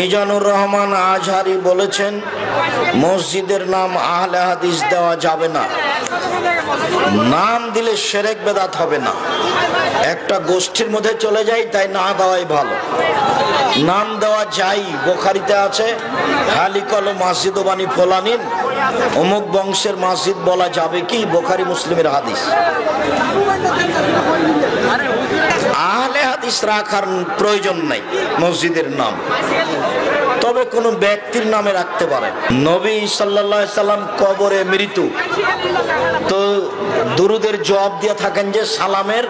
মিজানুর রহমান আজহারি বলেছেন মসজিদের নাম আহলে হাদিস দেওয়া যাবে না, নাম দিলে শিরক বেদাত হবে না। একটা গোষ্ঠীর মধ্যে চলে যায়, তাই না দেওয়াই ভালো। নাম দেওয়া যাই, বুখারীতে আছে হালিকল মসজিদ বানি ফলানিন, অমুক বংশের মসজিদ বলা যাবে কি? বুখারী মুসলিমের হাদিস। আহলে হাদিস রাখার প্রয়োজন নাই মসজিদের নাম, তবে কোন ব্যক্তির নামে রাখতে পারে। নবী সাল্লাল্লাহু আলাইহি সাল্লাম কবরে মৃত্যু, তো দুরুদের জবাব দিয়ে থাকেন যে সালামের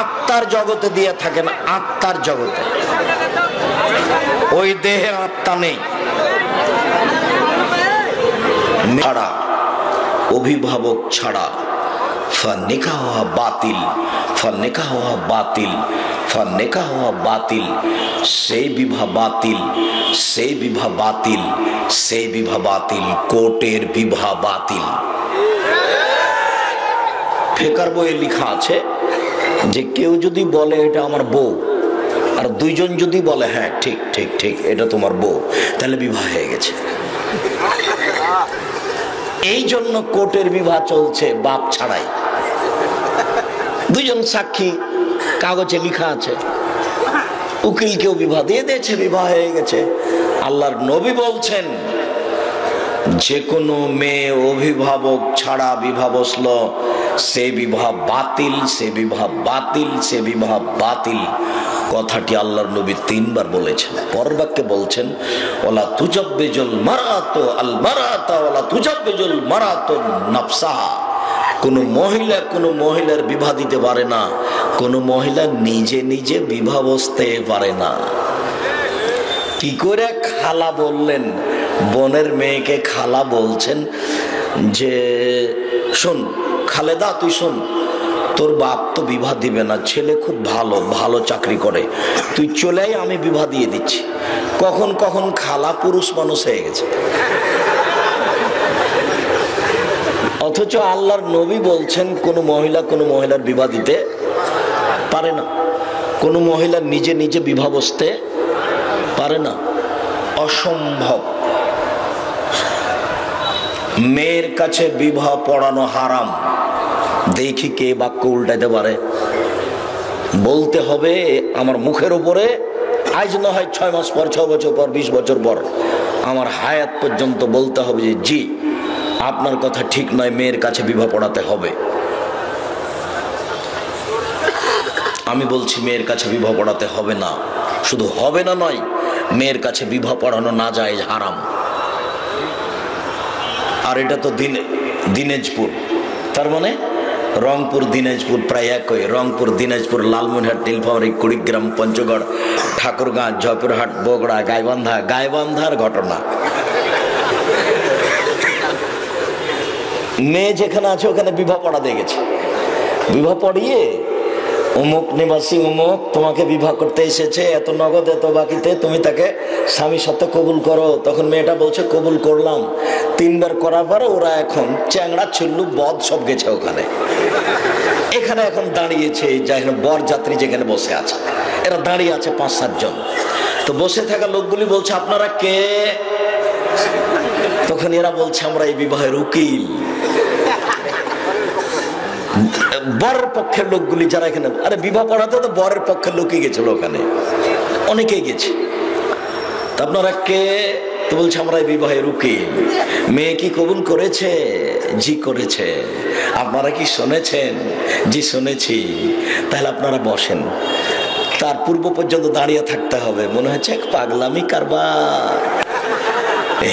আত্মার জগতে দিয়ে থাকেন, আত্মার জগতে, ওই দেহে আত্মা নেই। ছাড়া অভিভাবক ছাড়া নিকাহ বাতিল, নিকাহ বাতিল, নিকাহ বাতিল, সেই বিবাহ বাতিল, সেই বিবাহ বাতিল, সেই বিবাহ বাতিল, কোর্টের বিবাহ বাতিল। ফিকার বইয়ে লেখা আছে যে কেউ যদি বলে এটা আমার বউ, আর দুইজন যদি বলে হ্যাঁ ঠিক ঠিক ঠিক এটা তোমার বউ, তাহলে বিবাহ হয়ে গেছে। এই জন্য কোর্টের বিবাহ চলছে বাপ ছাড়াই। দুজন সাক্ষী, কাগজে লেখা আছে, উকিলকেও বিবাহ দিয়ে দিয়েছে, বিবাহ হয়ে গেছে। আল্লাহর নবী বলছেন যে কোনো মেয়ে অভিভাবক ছাড়া বিবাহ বসল, সে বিবাহ বাতিল, সে বিবাহ বাতিল, সে বিবাহ বাতিল। কথাটি আল্লাহর নবী 3 বার বলেছেন। পরের বাক্যে বলছেন ওয়ালা তুজাব্বিজুল মারাতু আল মারাতা ওয়ালা তুজাব্বিজুল মারাতু নাফসাহা। কোন মহিলা কোন মহিলার বিবাহ দিতে পারে না, কোন মহিলা নিজে নিজে বিবাহ বসতে পারে না। কি করে খালা বললেন? বোনের মেয়েকে খালা বলছেন যে শোন খালেদা, তুই শোন, তোর বাপ তো বিবাহ দিবে না, ছেলে খুব ভালো, ভালো চাকরি করে, তুই চলে আয়, আমি বিবাহ দিয়ে দিচ্ছি। কখন কখন খালা পুরুষ মানুষ হয়ে গেছে। অথচ আল্লাহর নবী বলছেন কোন মহিলা কোন মহিলার বিবাহ দিতে পারে না, কোন মহিলা নিজে নিজে বিবাহ বসতে পারে না, অসম্ভব। মেয়ের কাছে বিবাহ পড়ানো হারাম। দেখি কে বাক্য উল্টাইতে পারে। বলতে হবে আমার মুখের উপরে, আজ না হয় 6 মাস পর, 6 বছর পর, 20 বছর পর, আমার হায়াত পর্যন্ত বলতে হবে যে জি আপনার কথা ঠিক নয়, মেয়ের কাছে বিবাহ পড়াতে হবে। আমি বলছি মেয়ের কাছে বিবাহ পড়াতে হবে না, শুধু হবে না নয়, মেয়ের কাছে বিবাহ পড়ানো না যায়, হারাম। আর এটা তো দিনাজপুর, তার মানে রংপুর দিনাজপুর প্রায় একই। রংপুর দিনাজপুর, লালমনিরহাট, নীলফামারী, কুড়িগ্রাম, পঞ্চগড়, ঠাকুরগাঁ, জয়পুরহাট, বগুড়া, গাইবান্ধা। গাইবান্ধার ঘটনা, মেয়ে যেখানে আছে ওখানে বিবাহ পড়া দিয়ে গেছে। বিবাহ পড়িয়ে অমুক নিবাসী অমুক তোমাকে বিবাহ করতে এসেছে, এত নগদ এত বাকিতে, তুমি তাকে স্বামী সত্ত্বে কবুল করো। তখন মেয়েটা বলছে কবুল করলাম। 3 বার করার পরে ওরা এখন চ্যাংড়া ছিল্লু বদ সব গেছে ওখানে। এখানে এখন দাঁড়িয়েছে, যেখানে বর যাত্রী যেখানে বসে আছে, এরা দাঁড়িয়ে আছে 5-7 জন। তো বসে থাকা লোকগুলি বলছে আপনারা কে? তখন এরা বলছে আমরা এই বিবাহের উকিল। বরের পক্ষের লোকগুলি যারা এখানে, আরে বিবাহ পড়াতে তো বরের পক্ষের লোকই গেছিল ওখানে, অনেকেই গেছে। আপনারা কে? তো বলছে আমরা এই বিবাহের উকিল। মেয়ে কি কবুল করেছে? জি করেছে। আপনারা কি শুনেছেন? জি শুনেছি। তাহলে আপনারা বসেন। তার পূর্ব পর্যন্ত দাঁড়িয়ে থাকতে হবে। মনে হচ্ছে এক পাগলামি কারবার।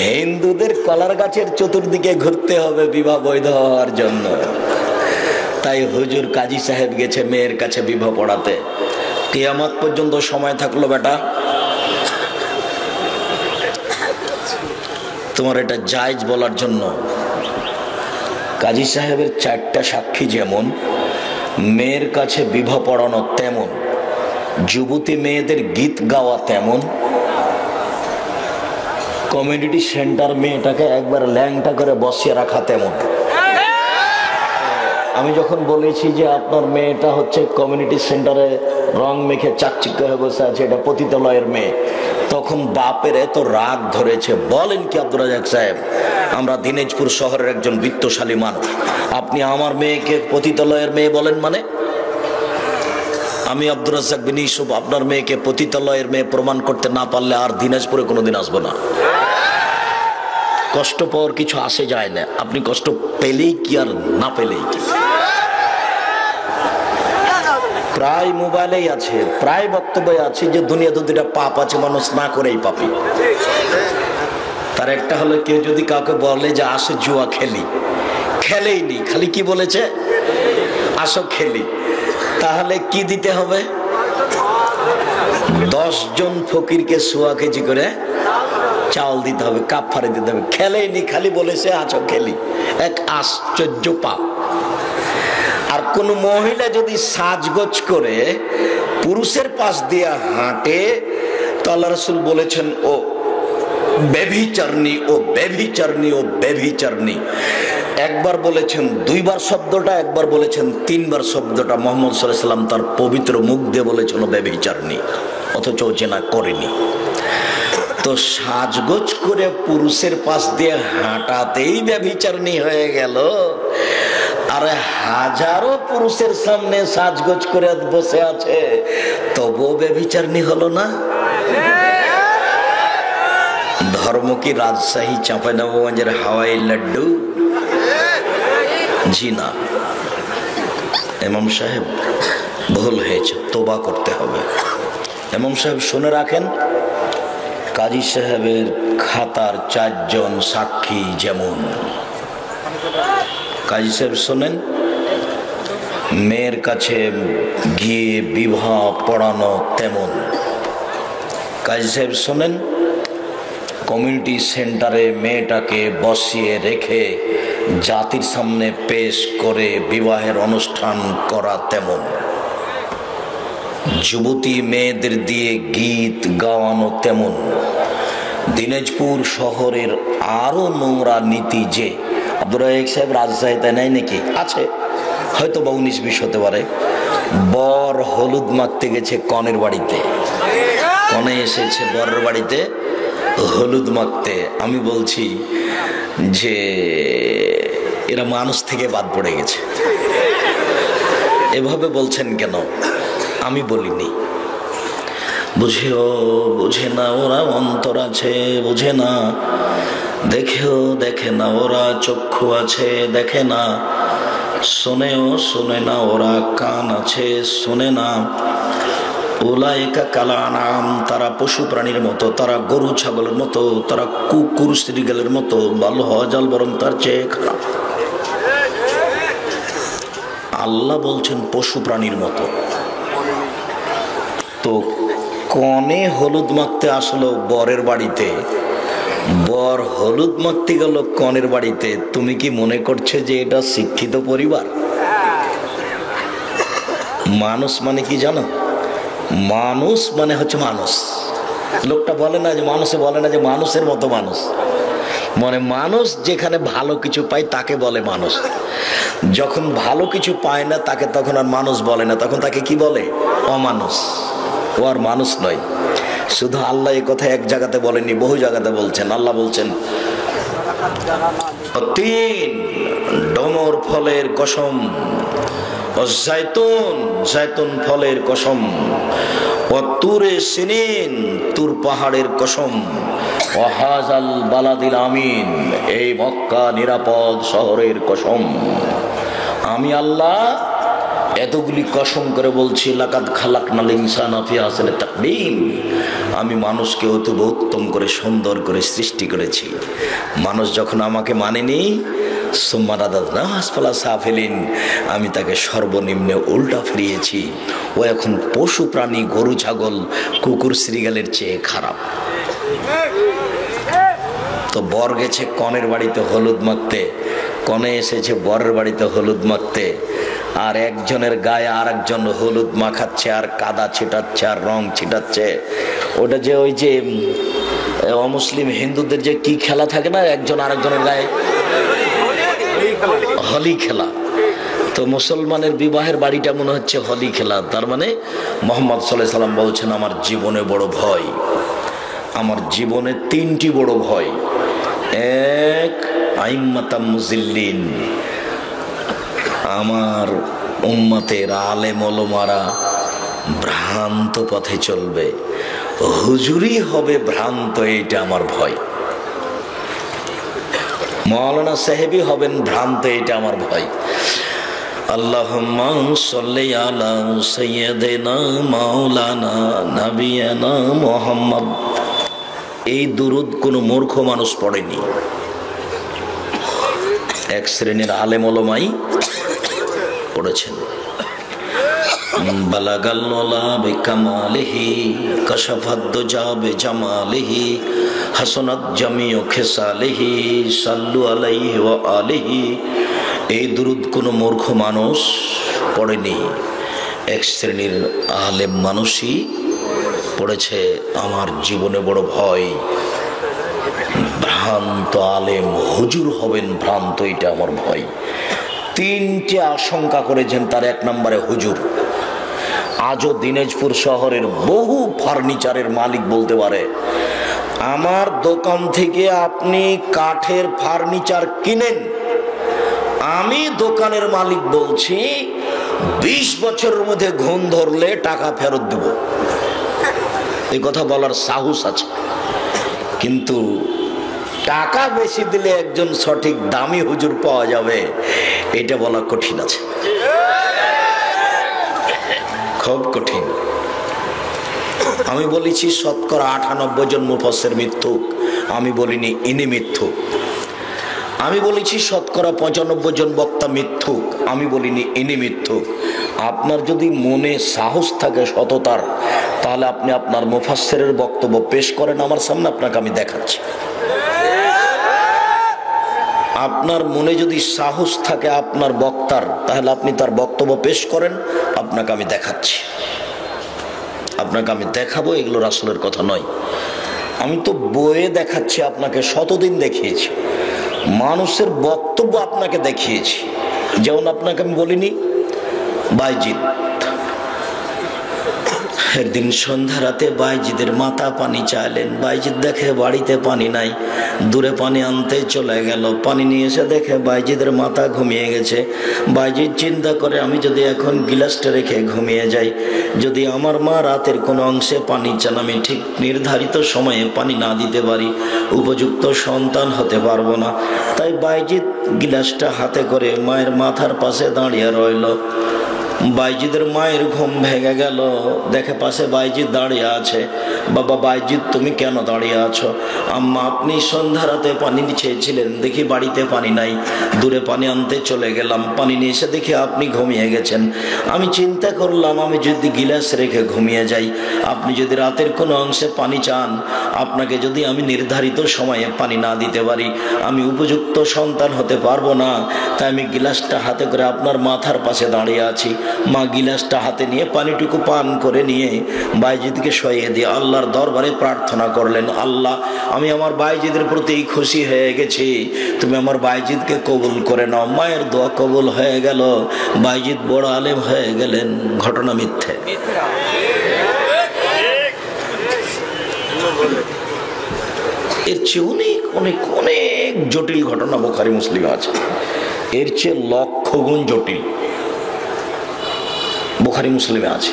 হিন্দুদের কলার গাছের চতুর্দিকে ঘুরতে হবে বিবাহ বৈধ হওয়ার জন্য। তাই হুজুর কাজী সাহেব গেছে মেয়ের কাছে বিবাহ পড়াতে। কিয়ামত পর্যন্ত সময় থাকলো বেটা, তোমার এটা জায়েজ বলার জন্য। কাজী সাহেবের 4টা সাক্ষী যেমন, মেয়ের কাছে বিবাহ পড়ানো তেমন, যুবতী মেয়েদের গীত গাওয়া তেমন, কমিউনিটি সেন্টার মেয়েটাকে একবার ল্যাংটা করে বসিয়ে রাখা তেমন। আমি যখন বলেছি যে আপনার মেয়েটা হচ্ছে কমিউনিটি সেন্টারে রং মেখে চাকচিক্য হয়ে বসে আছে, এটা পতিতালয়ের মেয়ে, তখন বাপের এত রাগ ধরেছে। বলেন কি আব্দুর রাজ্জাক সাহেব, আমরা দিনাজপুর শহরের একজন বিত্তশালী মানুষ, আপনি আমার মেয়েকে পতিতালয়ের মেয়ে বলেন? মানে আমি আব্দুর রাজ্জাক বিন ইউসুফ আপনার মেয়েকে পতিতালয়ের মেয়ে প্রমাণ করতে না পারলে আর দিনাজপুরে কোনোদিন আসবো না। কষ্ট পাওয়ার কিছু আসে যায় না, আপনি কষ্ট পেলেই কি আর না পেলেই কি। প্রায় মোবাইলেই আছে, প্রায় বক্তব্যে আছে যে দুনিয়াতে দুটা পাপ আছে, মানুষ না করেই পাপী। তার একটা হলো কেউ যদি কাউকে বলে যে আসো জুয়া খেলি, খেলেই নি, খালি কি বলেছে আসো খেলি, তাহলে কি দিতে হবে? 10 জন ফকিরকে সোয়া কেজি করে চাউল দিতে হবে, কাফারে দিতে হবে। খেলেই নি, খালি বলেছে আসো খেলি, এক আশ্চর্য পাপ। আর কোন মহিলা যদি সাজগোজ করে পুরুষের পাশ দিয়ে হাঁটে তো আল্লাহ রাসূল বলেছেন ও ব্যভিচারিণী, ও ব্যভিচারিণী, ও ব্যভিচারিণী। একবার বলেছেন 2 বার শব্দটা, একবার বলেছেন 3 বার শব্দটা। মুহাম্মদ সাল্লাল্লাহু আলাইহি ওয়াসাল্লাম তার পবিত্র মুখ দিয়ে বলেছেন ও ব্যভিচারিণী, অথচ জেনা করেনি। তো সাজগোজ করে পুরুষের পাশ দিয়ে হাঁটাতেই ব্যভিচারিণী হয়ে গেল, আর হাজারো পুরুষের সামনে সাজগোজ করে বসে আছে, তবুও ব্যভিচারিণী হলো না। ধর্ম কি রাজশাহী চাঁপাইনবাবগঞ্জের হাওয়াই লাড্ডু? জি না। ইমাম সাহেব ভুল হয়েছে, তোবা করতে হবে। ইমাম সাহেব শুনে রাখেন, কাজী সাহেবের খাতার 4 জন সাক্ষী যেমন, কাজী সাহেব শোনেন, মেয়ের কাছে গিয়ে বিবাহ পড়ানো তেমন। কাজী সাহেব শোনেন, কমিউনিটি সেন্টারে মেয়েটাকে বসিয়ে রেখে জাতির সামনে পেশ করে বিবাহের অনুষ্ঠান করা তেমন। যুবতী মেয়েদের দিয়ে গীত গাওয়ানো তেমন। দিনাজপুর শহরের আরো নোংরা নীতি যে আব্দুর রাজ্জাক সাহেব রাজশাহীতে নাই নাকি? আছে, হয়তো বা 19-20 হতে পারে। বর হলুদ মাখতে গেছে কনের বাড়িতে, কনে এসেছে বরের বাড়িতে হলুদ মাখতে। আমি বলছি যে এরা মানুষ থেকে বাদ পড়ে গেছে। এভাবে বলছেন কেন? আমি বলিনি। বুঝেও বুঝে না ওরা, অন্তর আছে বুঝে না, দেখেও দেখে না ওরা, চক্ষু আছে দেখে না, শোনেও শোনে না ওরা, কান আছে শোনে না। উলাইকা কাল আনআম, তারা পশু প্রাণীর মতো, তারা গরু ছাগলের মতো, তারা কুকুর শ্রীগালের মতো, বাল হজাল বরং তার চেয়ে খারাপ। আল্লাহ বলছেন পশু প্রাণীর মতো। তো কনে হলুদ মাখতে আসলো বরের বাড়িতে, বর হলুদ মাখতে গেল কনের বাড়িতে, তুমি কি মনে করছে যে এটা শিক্ষিত পরিবার? মানুষ মানে কি জানো? মানুষ মানে হচ্ছে মানুষ। লোকটা বলে না যে মানুষে বলে না যে মানুষের মতো মানুষ, মানে মানুষ যেখানে ভালো কিছু পায় তাকে বলে মানুষ। যখন ভালো কিছু পায় না তাকে তখন আর মানুষ বলে না, তখন তাকে কি বলে? অমানুষ। ও আর মানুষ নয়। শুধু আল্লাহ এই কথা এক জায়গাতে বলেনি, বহু জায়গাতে বলছেন। আল্লাহ বলছেন 3 ডমর ফলের কসম, জাইতুন, জাইতুন ফলের কসম, ও তুরে সিনিন, তুর পাহাড়ের কসম, ও হাজাল বালাদিল আমিন, এই মক্কা নিরাপদ শহরের কসম। আমি আল্লাহ এতগুলি কসম করে বলছি, লাকাদ খালাকনাল ইনসানা ফি আহসানি তাকওয়িম, আমি মানুষকে অতি উত্তম করে সুন্দর করে সৃষ্টি করেছি। মানুষ যখন আমাকে মানেনি, সুম্মা রাদাদনাহু আসফালা সাফিলিন, আমি তাকে সর্বনিম্নে উল্টা ফিরিয়েছি। ও এখন পশু প্রাণী, গরু ছাগল, কুকুর শ্রীগালের চেয়ে খারাপ। তো বর গেছে কনের বাড়িতে হলুদ মাখতে, কনে এসেছে বরের বাড়িতে হলুদ মাখতে, আর একজনের গায়ে আর একজন হলুদ মাখাচ্ছে, আর কাদা ছিটাচ্ছে, আর রং ছিটাচ্ছে। ওটা যে ওই যে অমুসলিম হিন্দুদের যে কি খেলা থাকে না, একজন আরেকজনের গায়ে হোলি খেলা। তো মুসলমানের বিবাহের বাড়িটা মনে হচ্ছে হোলি খেলা। তার মানে মুহাম্মদ সাল্লাল্লাহু আলাইহি সাল্লাম বলছেন, আমার জীবনে বড় ভয়, আমার জীবনে তিনটি বড় ভয়। এক, আইম্মাতাম মুজিল্লিন, আমার উম্মতের আলেম ওলামারা ভ্রান্ত পথে চলবে, হুজুরি হবে ভ্রান্ত, এইটা আমার ভয়। মাওলানা সাহেবী হবেন ভ্রান্ত, এটা আমার ভয়। আল্লাহুম্মা সাল্লি আলা সাইয়্যিদিনা মাওলানা নাবিয়ানা মুহাম্মদ। এই দুরূদ কোনো মূর্খ মানুষ পড়েনি, এক শ্রেণীর আলেম ওলামাই পড়েছেন। বালাগাল ওলা বিকামালিহি কাশাফাদ দুজা বিজামালিহি হাসানাত জামিউ খিসালিহি সাল্লু আলাইহি ওয়া আলিহি। এই দুরূদ কোনো মূর্খ মানুষ পড়েনি, এক শ্রেণীর আলেম মানুষই পড়েছে। আমার জীবনে বড় ভয়, ভ্রান্ত আলেম হুজুর হবেন ভ্রান্ত, এটা আমার ভয়। তিনটে আশঙ্কা করেছেন, তার এক নম্বরে হুজুর। আজও দিনাজপুর শহরের বহু ফার্নিচারের মালিক বলতে পারে, আমার দোকান থেকে আপনি কাঠের ফার্নিচার কিনেন, আমি দোকানের মালিক বলছি 20 বছরের মধ্যে ঘুণ ধরলে টাকা ফেরত দেব। এই কথা বলার সাহস আছে, কিন্তু টাকা বেশি দিলে একজন সঠিক দামি হুজুর পাওয়া যাবে, এটা বলা কঠিন আছে, খুব কঠিন। আমি বলেছি শতকরা 98 জন মুফাসসির মিথ্যুক, আমি বলিনি ইনি মিথ্যুক। আমি বলেছি শতকরা 95 জন বক্তা মিথ্যুক, আমি বলিনি ইনি মিথ্যুক। আপনার যদি মনে সাহস থাকে সততার, তাহলে আপনি আপনার মুফাসসিরের বক্তব্য পেশ করেন আমার সামনে, আপনাকে আমি দেখাচ্ছি। আপনার মনে যদি সাহস থাকে আপনার বক্তার, তাহলে আপনি তার বক্তব্য পেশ করেন, আপনাকে আমি দেখাচ্ছি, আপনাকে আমি দেখাবো। এগুলো রাসূলের কথা নয়, আমি তো বইয়ে দেখাচ্ছি আপনাকে, শতদিন দেখিয়েছি, মানুষের বক্তব্য আপনাকে দেখিয়েছি। যেমন আপনাকে আমি বলিনি বাইজিদ, একদিন সন্ধ্যা রাতে বাইজিদের মাথা পানি চাইলেন, বাইজিদ দেখে বাড়িতে পানি নাই, দূরে পানি আনতে চলে গেল, পানি নিয়ে এসে দেখে বাইজিদের মাথা ঘুমিয়ে গেছে। বাইজিদ চিন্তা করে, আমি যদি এখন গিলাসটা রেখে ঘুমিয়ে যাই, যদি আমার মা রাতের কোনো অংশে পানি চান, আমি ঠিক নির্ধারিত সময়ে পানি না দিতে পারি, উপযুক্ত সন্তান হতে পারবো না। তাই বাইজিদ গিলাসটা হাতে করে মায়ের মাথার পাশে দাঁড়িয়ে রইল। বাইজিদের মায়ের ঘুম ভেঙে গেল, দেখে পাশে বাইজিদ দাঁড়িয়ে আছে। বাবা বাইজিদ, তুমি কেন দাঁড়িয়ে আছো? আম্মা, আপনি সন্ধ্যা রাতে পানি চেয়েছিলেন, দেখি বাড়িতে পানি নাই, দূরে পানি আনতে চলে গেলাম, পানি নিয়ে এসে দেখি আপনি ঘুমিয়ে গেছেন। আমি চিন্তা করলাম, আমি যদি গিলাস রেখে ঘুমিয়ে যাই, আপনি যদি রাতের কোনো অংশে পানি চান, আপনাকে যদি আমি নির্ধারিত সময়ে পানি না দিতে পারি, আমি উপযুক্ত সন্তান হতে পারবো না। তাই আমি গিলাসটা হাতে করে আপনার মাথার পাশে দাঁড়িয়ে আছি। মা গিলাসটা হাতে নিয়ে পানিটুকু পান করে নিয়ে বাইজিদকে শোয়িয়ে দিয়ে আল্লাহর দরবারে প্রার্থনা করলেন, আল্লাহ, আমি আমার বাইজিদের প্রতি খুশি হয়ে গেছি, তুমি আমার বাইজিদকে কবুল করে নাও। মায়ের দোয়া কবুল হয়ে গেল, বাইজিদ বড় আলেম হয়ে গেলেন। ঘটনা মিথ্যে। এর চেয়ে অনেক অনেক অনেক জটিল ঘটনা বুখারী মুসলিমে আছে, এর চেয়ে লক্ষ গুণ জটিল বুখারী মুসলিমে আছে।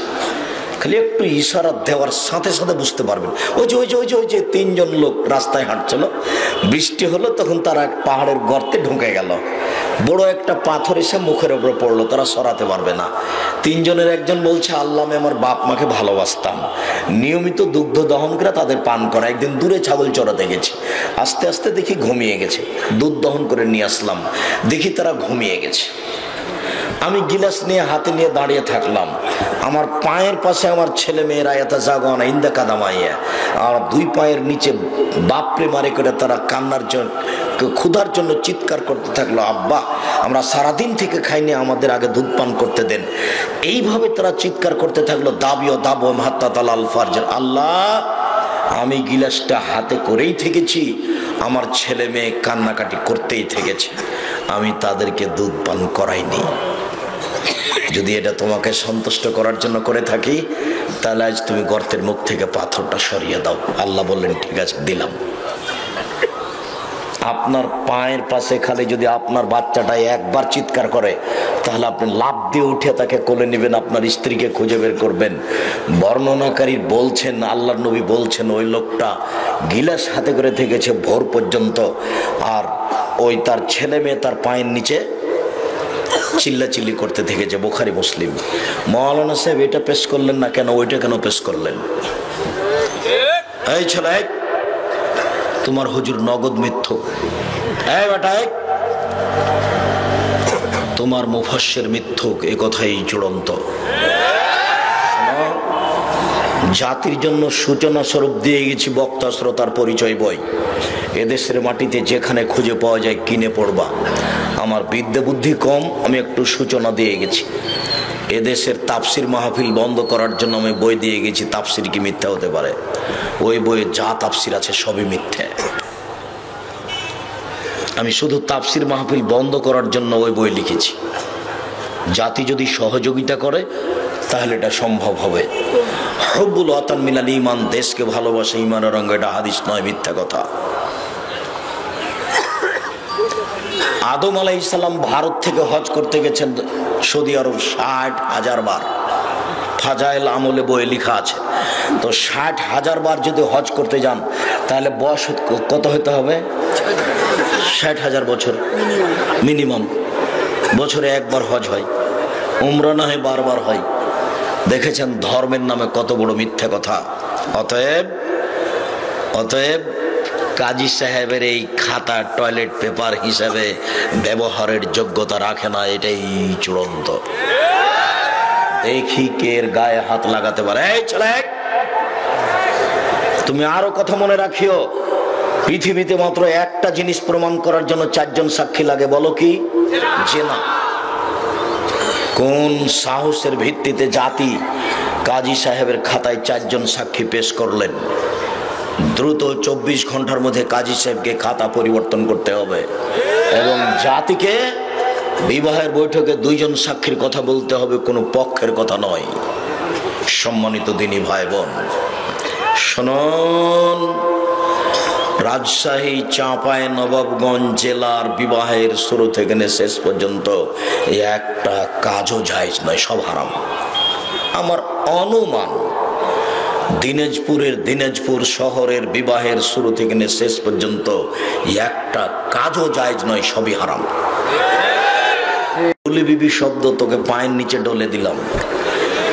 খালি একটু ইশারা দেওয়ার সাথে সাথে বুঝতে পারবেন। ওই যে ওই যে ওই যে ওই যে 3 জন লোক রাস্তায় হাঁটছিল, বৃষ্টি হলো, তখন তারা পাহাড়ের গর্তে ঢুকে গেল, বড় একটা পাথর এসে মুখের উপরে পড়লো, তারা সরাতে পারবে না। 3 জনের একজন বলছে, আল্লাহ, আমি আমার বাপ মাকে ভালোবাসতাম, নিয়মিত দুগ্ধ দহন করে তাদের পান করা, একদিন দূরে ছাগল চড়াতে গেছি, আস্তে আস্তে দেখি ঘুমিয়ে গেছে, দুধ দহন করে নিয়ে আসলাম, দেখি তারা ঘুমিয়ে গেছে। আমি গিলাস নিয়ে হাতে নিয়ে দাঁড়িয়ে থাকলাম, আমার পায়ের পাশে আমার ছেলে মেয়েরা এতা জাগানা ইন্দা কাদামাইয়া, আর 2 পায়ের নিচে বাপরে মারে করে তারা কান্নার জন্য, ক্ষুধার জন্য চিৎকার করতে থাকলো, আব্বা, আমরা সারাদিন থেকে খাইনি, আমাদের আগে দুধ পান করতে দেন। এইভাবে তারা চিৎকার করতে থাকলো, দাবিও দাবো হাত্তা তালাল ফারজার। আল্লাহ, আমি গিলাসটা হাতে করেই থেকেছি, আমার ছেলে মেয়ে কান্নাকাটি করতেই থেকেছে, আমি তাদেরকে দুধ পান করাইনি। যদি এটা তোমাকে সন্তুষ্ট করার জন্য করে থাকি, তাহলে আজ তুমি গর্তের মুখ থেকে পাথরটা সরিয়ে দাও। আল্লাহ বললেন ঠিক আছে দিলাম। আপনার পায়ের পাশে খালি যদি আপনার বাচ্চাটা একবার চিৎকার করে তাহলে আপনি লাফ দিয়ে উঠে তাকে কোলে নেবেন, আপনার স্ত্রীকে খুঁজে বের করবেন। বর্ণনাকারী বলছেন, আল্লাহর নবী বলছেন, ওই লোকটা গিলাস হাতে করে থেকেছে ভোর পর্যন্ত, আর ওই তার ছেলে মেয়ে তার পায়ের নিচে চিল্লাচিল্লি করতে থেকেছে। বুখারী মুসলিম। মাওলানা সাহেব এটা পেশ করলেন না কেন, ওইটা কেন পেশ করলেন? এই ছেলে, তোমার হুজুর নগদ মিথ্যুক। এই বেটা, তোমার মুফাসসির মিথ্যুক, এ কথাই চূড়ান্ত। জাতির জন্য সূচনা স্বরূপ দিয়ে গেছি বক্তা শ্রোতার পরিচয় বই। এদেশের মাটিতে যেখানে খুঁজে পাওয়া যায় কিনে পড়বা। আমার বিদ্যা বুদ্ধি কম, আমি একটু সূচনা দিয়ে গেছি। এদেশের তাফসির মাহফিল বন্ধ করার জন্য আমি বই দিয়ে গেছি, তাফসির কি মিথ্যা হতে পারে? ওই বইয়ে যা তাফসির আছে সবই মিথ্যে। আমি শুধু তাফসির মাহফিল বন্ধ করার জন্য ওই বই লিখেছি। জাতি যদি সহযোগিতা করে তাহলে এটা সম্ভব হবে। হুব্বুল ওয়াতান মিনাল ঈমান, দেশকে ভালোবাসা ঈমানের অঙ্গ, এটা হাদিস নয়, মিথ্যা কথা। আদম আলাইহিস সালাম ভারত থেকে হজ করতে গেছেন সৌদি আরব 60,000 বার। ফাজাইল আমলে বইয়ে লেখা আছে। তো 60,000 বার যদি হজ করতে যান তাহলে বয়স কত হতে হবে? 60,000 বছর মিনিমাম। বছরে একবার হজ হয়, উমরা না হয় বারবার হয়। দেখেছেন ধর্মের নামে কত বড় মিথ্যা কথা। অতএব কাজী সাহেবের এই খাতা টয়লেট পেপার হিসাবে ব্যবহারের যোগ্যতা রাখে না, এটাই চূড়ান্ত। দেখি কে এর গায়ে হাত লাগাতে পারে। এই ছেলে, তুমি আরো কথা মনে রাখিও, পৃথিবীতে মাত্র একটা জিনিস প্রমাণ করার জন্য 4 জন সাক্ষী লাগে। বলো কি? জেনা। কোন সাহসের ভিত্তিতে জাতি কাজী সাহেবের খাতায় 4 জন সাক্ষী পেশ করলেন? দ্রুত 24 ঘন্টার মধ্যে কাজী সাহেবকে খাতা পরিবর্তন করতে হবে এবং জাতিকে বিবাহের বৈঠকে 2 জন সাক্ষীর কথা বলতে হবে, কোনো পক্ষের কথা নয়। সম্মানিত দিনী ভাই বোন শুনুন, রাজশাহী, চাঁপাইনবাবগঞ্জ জেলার বিবাহের শুরু থেকে শেষ পর্যন্ত একটা কাজও জায়েজ নয়, সব হারাম। আমার অনুমান দিনাজপুর শহরের বিবাহের শুরু থেকে শেষ পর্যন্ত একটা কাজও জায়েজ নয়, সবই হারাম। ডলি বিবি শব্দ তোকে পায়ের নিচে ডলে দিলাম,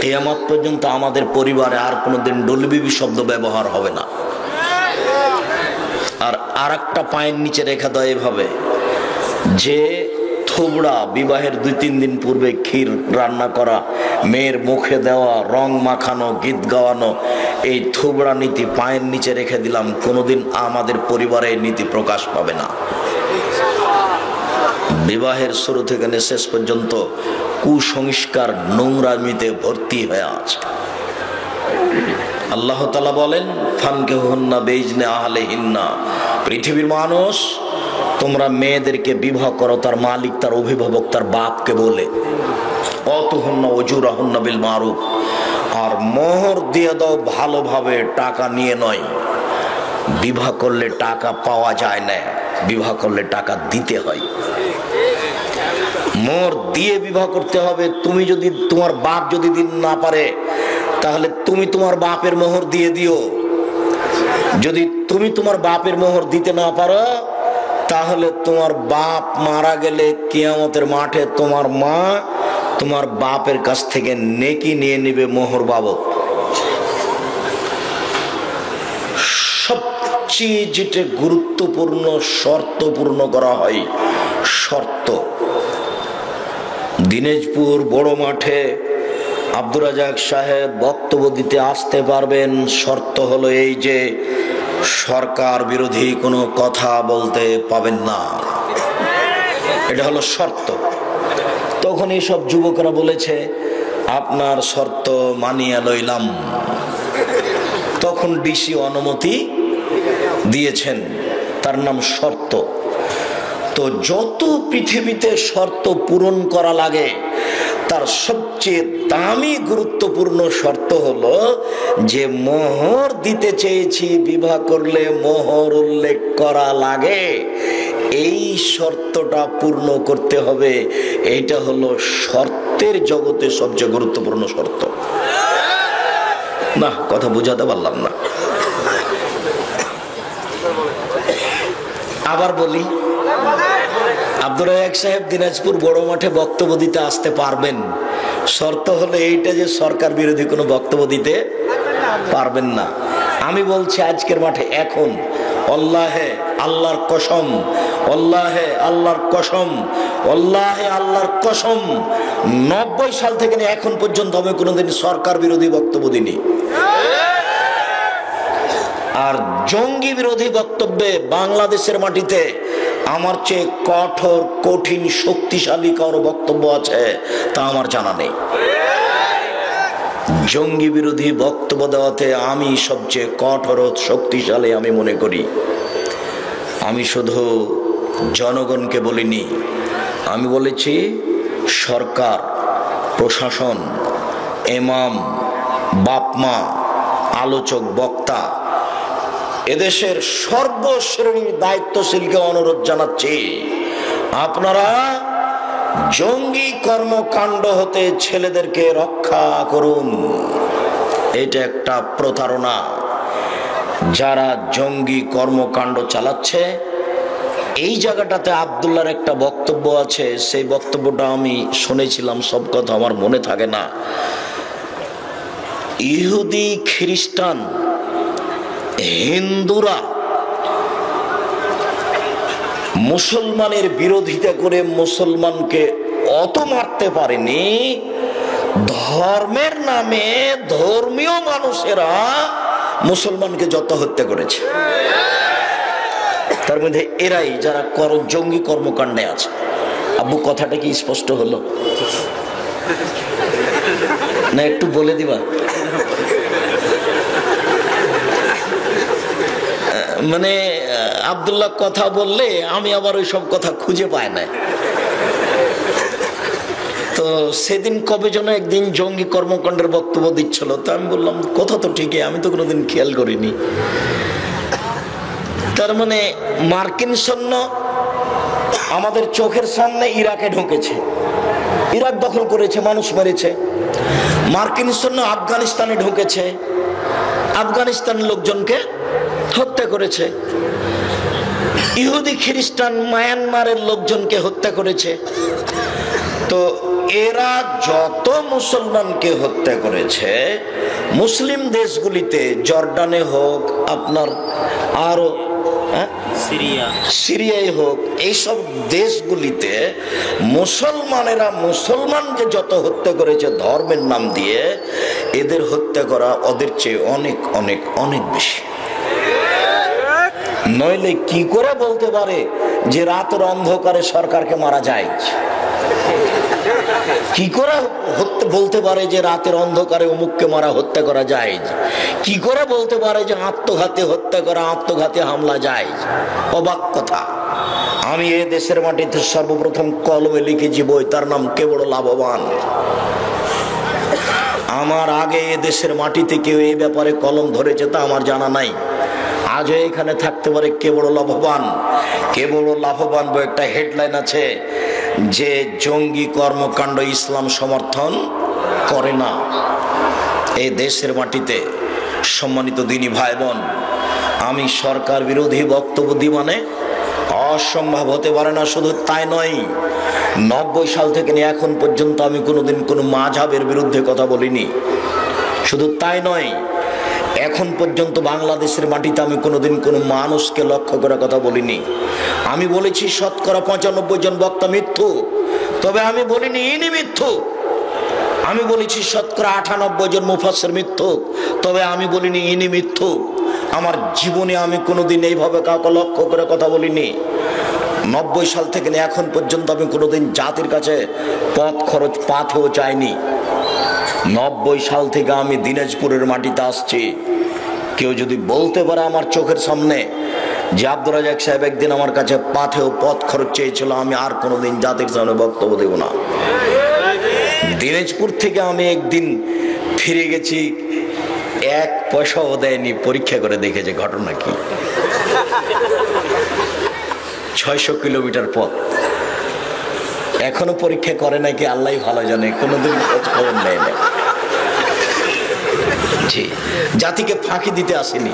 কিয়ামত পর্যন্ত আমাদের পরিবারে আর কোনোদিন ডলি বিবি শব্দ ব্যবহার হবে না। আর একটা পায়ের নিচে রেখে দেয় এভাবে যে থুবড়া, বিবাহের 2-3 দিন পূর্বে ক্ষীর রান্না করা, মেয়ের মুখে দেওয়া, রং মাখানো, গীত গাওয়ানো, এই থুবড়া নীতি পায়ের নিচে রেখে দিলাম, কোনোদিন আমাদের পরিবারে এই নীতি প্রকাশ পাবে না। বিবাহের শুরু থেকে শেষ পর্যন্ত কুসংস্কার, নোংরামিতে ভর্তি হয়ে আছে। আল্লাহ তাআলা বলেন, ফানকিহুন্না বিইজনি আহলিহিন্না, পৃথিবীর মানুষ তোমরা মেয়েদেরকে বিবাহ করো তার মালিক, তার অভিভাবক, তার বাপকে বলে। অতুহুন্না উজুরাহুন্না বিল মারুফ, আর মোহর দিয়ে দাও ভালোভাবে, টাকা নিয়ে নয়। বিবাহ করলে টাকা পাওয়া যায় না, বিবাহ করলে টাকা দিতে হয়। মোহর দিয়ে বিবাহ করতে হবে। তুমি যদি, তোমার বাপ যদি দিন না পারে তাহলে তুমি তোমার বাপের মোহর দিয়ে দিও। যদি তুমি তোমার বাপের মোহর দিতে না পারো তাহলে তোমার বাপ মারা গেলে কিয়ামতের মাঠে তোমার মা তোমার বাপের কাছ থেকে নেকি নিয়ে নেবে মোহর বাবদ। সবচেয়ে যেটা গুরুত্বপূর্ণ শর্ত পূর্ণ করা হয়, শর্ত। দিনাজপুর বড় মাঠে আব্দুর রাজাক সাহেব বক্তব্য দিতে আসতে পারবেন, শর্ত হলো এই যে সরকার বিরোধী কোনো কথা বলতে পাবেন না, এটা হলো শর্ত। তখন এইসব যুবকরা বলেছে আপনার শর্ত মানিয়ে লইলাম। তখন ডিসি অনুমতি দিয়েছেন, তার নাম শর্ত। তো যত পৃথিবীতে শর্ত পূরণ করা লাগে তার সবচেয়ে দামি গুরুত্বপূর্ণ শর্ত হলো যে মোহর দিতে চেয়েছি, বিবাহ করলে মোহর উল্লেখ করা লাগে, এই শর্তটা পূর্ণ করতে হবে। এইটা হলো শর্তের জগতে সবচেয়ে গুরুত্বপূর্ণ শর্ত। না, কথা বুঝাতে পারলাম না। আবার বলি, আব্দুর রাজ্জাক সাহেব দিনাজপুর বড় মাঠে বক্তব্য দিতে আসতে পারবেন, শর্ত হলো এইটা যে সরকার বিরোধী কোনো বক্তব্য দিতে পারবেন না। আমি বলছি আজকের মাঠে এখন আল্লাহে আল্লাহর কসম, আল্লাহে আল্লাহর কসম, আল্লাহে আল্লাহর কসম, 90 সাল থেকে এখন পর্যন্ত আমি কোনোদিন সরকার বিরোধী বক্তব্য দিইনি। আর জঙ্গি বিরোধী বক্তব্যে বাংলাদেশের মাটিতে আমার চেয়ে কঠোর, কঠিন, শক্তিশালী কারো বক্তব্য আছে তা আমার জানা নেই। জঙ্গি বিরোধী বক্তব্য দেওয়াতে আমি সবচেয়ে কঠোর ও শক্তিশালী আমি মনে করি। আমি শুধু জনগণকে বলিনি, আমি বলেছি সরকার, প্রশাসন, ইমাম, বাপমা, আলোচক, বক্তা, এদেশের সর্বশ্রেণীর দায়িত্বশীলকে অনুরোধ জানাচ্ছি, আপনারা জঙ্গি কর্মকাণ্ড হতে ছেলেদেরকে রক্ষা করুন। এটা একটা প্রতারণা। যারা জঙ্গি কর্মকাণ্ড চালাচ্ছে, এই জায়গাটাতে আব্দুল্লাহর একটা বক্তব্য আছে, সেই বক্তব্যটা আমি শুনেছিলাম, সব কথা আমার মনে থাকে না। ইহুদি, খ্রিস্টান, হিন্দুরা মুসলমানের বিরোধিতা করে মুসলমানকে অত মারতে পারেনি, ধর্মের নামে ধর্মীয় মানুষেরা মুসলমানকে যত হত্যা করেছে। তার মধ্যে এরাই যারা জঙ্গি কর্মকাণ্ডে আছে। আব্বু, কথাটা কি স্পষ্ট হলো না? একটু বলে দিবা। মানে আব্দুল্লাহ কথা বললে আমি আবার ওই সব কথা খুঁজে পাই না। তো সেদিন কবে যেন একদিন জঙ্গি কর্মকাণ্ডের বক্তব্য দিচ্ছিল, তো আমি বললাম কথা তো ঠিকই, আমি তো কোনোদিন খেয়াল করিনি। তার মানে মার্কিন সৈন্য আমাদের চোখের সামনে ইরাকে ঢুকেছে, ইরাক দখল করেছে, মানুষ মেরেছে। মার্কিন সৈন্য আফগানিস্তানে ঢুকেছে, আফগানিস্তানের লোকজনকে হত্যা করেছে। ইহুদি, খ্রিস্টান মায়ানমারের লোকজনকে হত্যা করেছে। তো এরা যত মুসলমানকে হত্যা করেছে, মুসলিম দেশগুলিতে, জর্ডানে হোক, আপনার আরো সিরিয়ায় হোক, এইসব দেশগুলিতে মুসলমানেরা মুসলমানকে যত হত্যা করেছে ধর্মের নাম দিয়ে, এদের হত্যা করা ওদের চেয়ে অনেক অনেক অনেক বেশি। নইলে কি করে বলতে পারে যে রাতের অন্ধকারে সরকারকে মারা যায়? কি করে বলতে পারে যে রাতের অন্ধকারে অমুককে মারা, হত্যা করা যায়? কি করে বলতে পারে যে আত্মঘাতী হত্যা করা, আত্মঘাতী হামলা যায়? অবাক কথা। আমি এ দেশের মাটিতে সর্বপ্রথম কলমে লিখেছি বই, তার নাম কে বড় লাভবান। আমার আগে এ দেশের মাটিতে কেউ এই ব্যাপারে কলম ধরেছে তা আমার জানা নাই। আজও এখানে থাকতে পারে কে বড় লাভবান। কে বড় লাভবান বই একটা হেডলাইন আছে যে জঙ্গি কর্মকাণ্ড ইসলাম সমর্থন করে না। এই দেশের মাটিতে সম্মানিত দিনী ভাই বোন, আমি সরকার বিরোধী বক্তব্য দিই মানে অসম্ভব হতে পারে না। শুধু তাই নয়, 90 সাল থেকে নিয়ে এখন পর্যন্ত আমি কোনোদিন কোনো মাযহাবের বিরুদ্ধে কথা বলিনি। শুধু তাই নয়, এখন পর্যন্ত বাংলাদেশের মাটিতে আমি কোনোদিন কোনো মানুষকে লক্ষ্য করে কথা বলিনি। আমি বলেছি শতকরা 95 জন বক্তা মিথ্যু, তবে আমি বলিনি ইনি মিথ্যু। আমি বলেছি শতকরা 98 জন মুফাসসির মিথ্যু, তবে আমি বলিনি ইনি মিথ্যু। আমার জীবনে আমি কোনোদিন এইভাবে কাউকে লক্ষ্য করে কথা বলিনি। 90 সাল থেকে এখন পর্যন্ত আমি কোনোদিন জাতির কাছে পথ খরচ পাথেও চাইনি। 90 সাল থেকে আমি দিনাজপুরের মাটিতে আসছি। কেউ যদি বলতে পারে আমার চোখের সামনে যে আব্দুর রাজ্জাক সাহেব একদিন আমার কাছে পাথেও পথ খরচ চেয়েছিল, আমি আর কোনোদিন জাতির সামনে বক্তব্য দেব না। দিনাজপুর থেকে আমি একদিন ফিরে গেছি, 1 পয়সাও দেয়নি, পরীক্ষা করে দেখেছে ঘটনা কি। 600 কিলোমিটার পথ, এখনো পরীক্ষা করে নাকি আল্লাহ ভালো জানে, কোনোদিন খোঁজ খবর নেয় না। জি, জাতিকে ফাঁকি দিতে আসেনি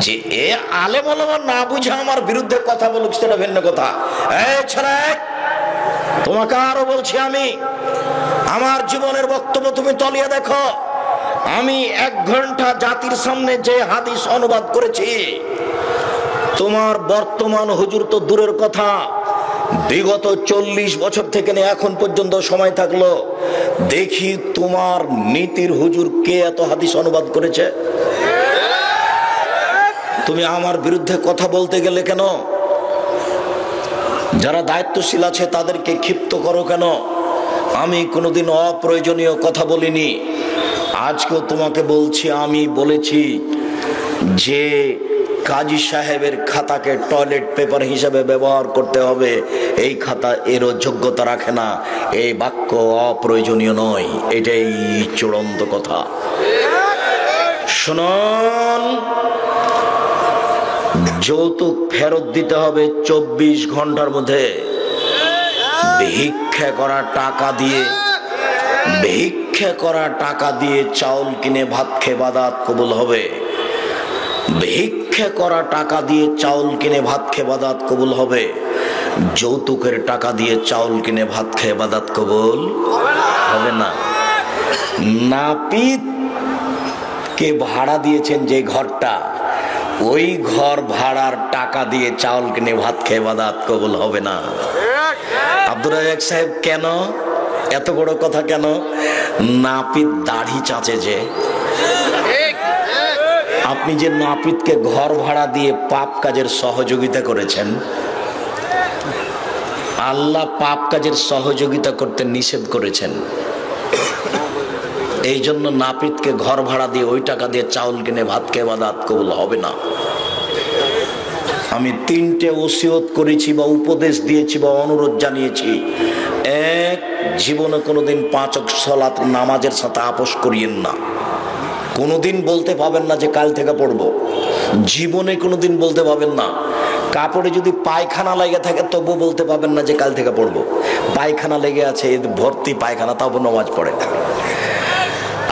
যে এ আলেম ওলামা না বুঝে আমার বিরুদ্ধে কথা বলুক, সেটা ভিন্ন কথা। এই ছেলে, তোমাকে আরো বলছি, আমি আমার জীবনের বক্তব্য তুমি তলিয়ে দেখো। আমি 1 ঘন্টা জাতির সামনে যে হাদিস অনুবাদ করেছি, তোমার বর্তমান হুজুর তো দূরের কথা, বিগত 40 বছর থেকে নিয়ে এখন পর্যন্ত সময় থাকলো, দেখি তোমার নীতির হুজুর কে এত হাদিস অনুবাদ করেছে। তুমি আমার বিরুদ্ধে কথা বলতে গেলে কেন? যারা দায়িত্বশীল আছে তাদেরকে ক্ষিপ্ত করো কেন? আমি কোনোদিন অপ্রয়োজনীয় কথা বলিনি। আজকেও তোমাকে বলছি, আমি বলেছি যে কাজী সাহেবের খাতাকে টয়লেট পেপার হিসাবে ব্যবহার করতে হবে, এই খাতা এরও যোগ্যতা রাখে না। এই বাক্য অপ্রয়োজনীয় নয়, এটাই চূড়ান্ত কথা। শুনুন, যৌতুক ফেরত দিতে হবে 24 ঘন্টার মধ্যে। ভিক্ষা করা টাকা দিয়ে চাউল কিনে ভাত খেয়ে বাদাত কবুল হবে। ভিক্ষা করা টাকা দিয়ে চাউল কিনে ভাত খেয়ে বাদাত কবুল হবে। যৌতুকের টাকা দিয়ে চাউল কিনে ভাত খেয়ে বাদাত কবুল হবে না। নাপিত কে ভাড়া দিয়েছেন যে ঘরটা, ওই ঘর ভাড়ার টাকা দিয়ে চাউল কিনে ভাত খেয়ে বাদাত কবুল হবে না। আব্দুর রাজ্জাক সাহেব, কেন এত বড় কথা কেন? নাপিত দাড়ি চাচে যে, আপনি যে নাপিতকে ঘর ভাড়া দিয়ে পাপ কাজের সহযোগিতা করেছেন, আল্লাহ পাপ কাজের সহযোগিতা করতে নিষেধ করেছেন। এই জন্য নাপিতকে ঘর ভাড়া দিয়ে ওই টাকা দিয়ে চাউল কিনে ভাত খেয়ে বাদাত কবুল হবে না। আমি 3টে ওসিয়ত করেছি বা উপদেশ দিয়েছি বা অনুরোধ জানিয়েছি। 1, জীবনে কোনোদিন 5 ওয়াক্ত সালাত নামাজের সাথে আপোষ করিয়েন না। কোনোদিন বলতে পাবেন না যে কাল থেকে পড়বো, জীবনে কোনোদিন বলতে পাবেন না। কাপড়ে যদি পায়খানা লেগে থাকে তবু বলতে পাবেন না যে কাল থেকে পড়বো। পায়খানা লেগে আছে, ভর্তি পায়খানা, তাও নামাজ পড়ে।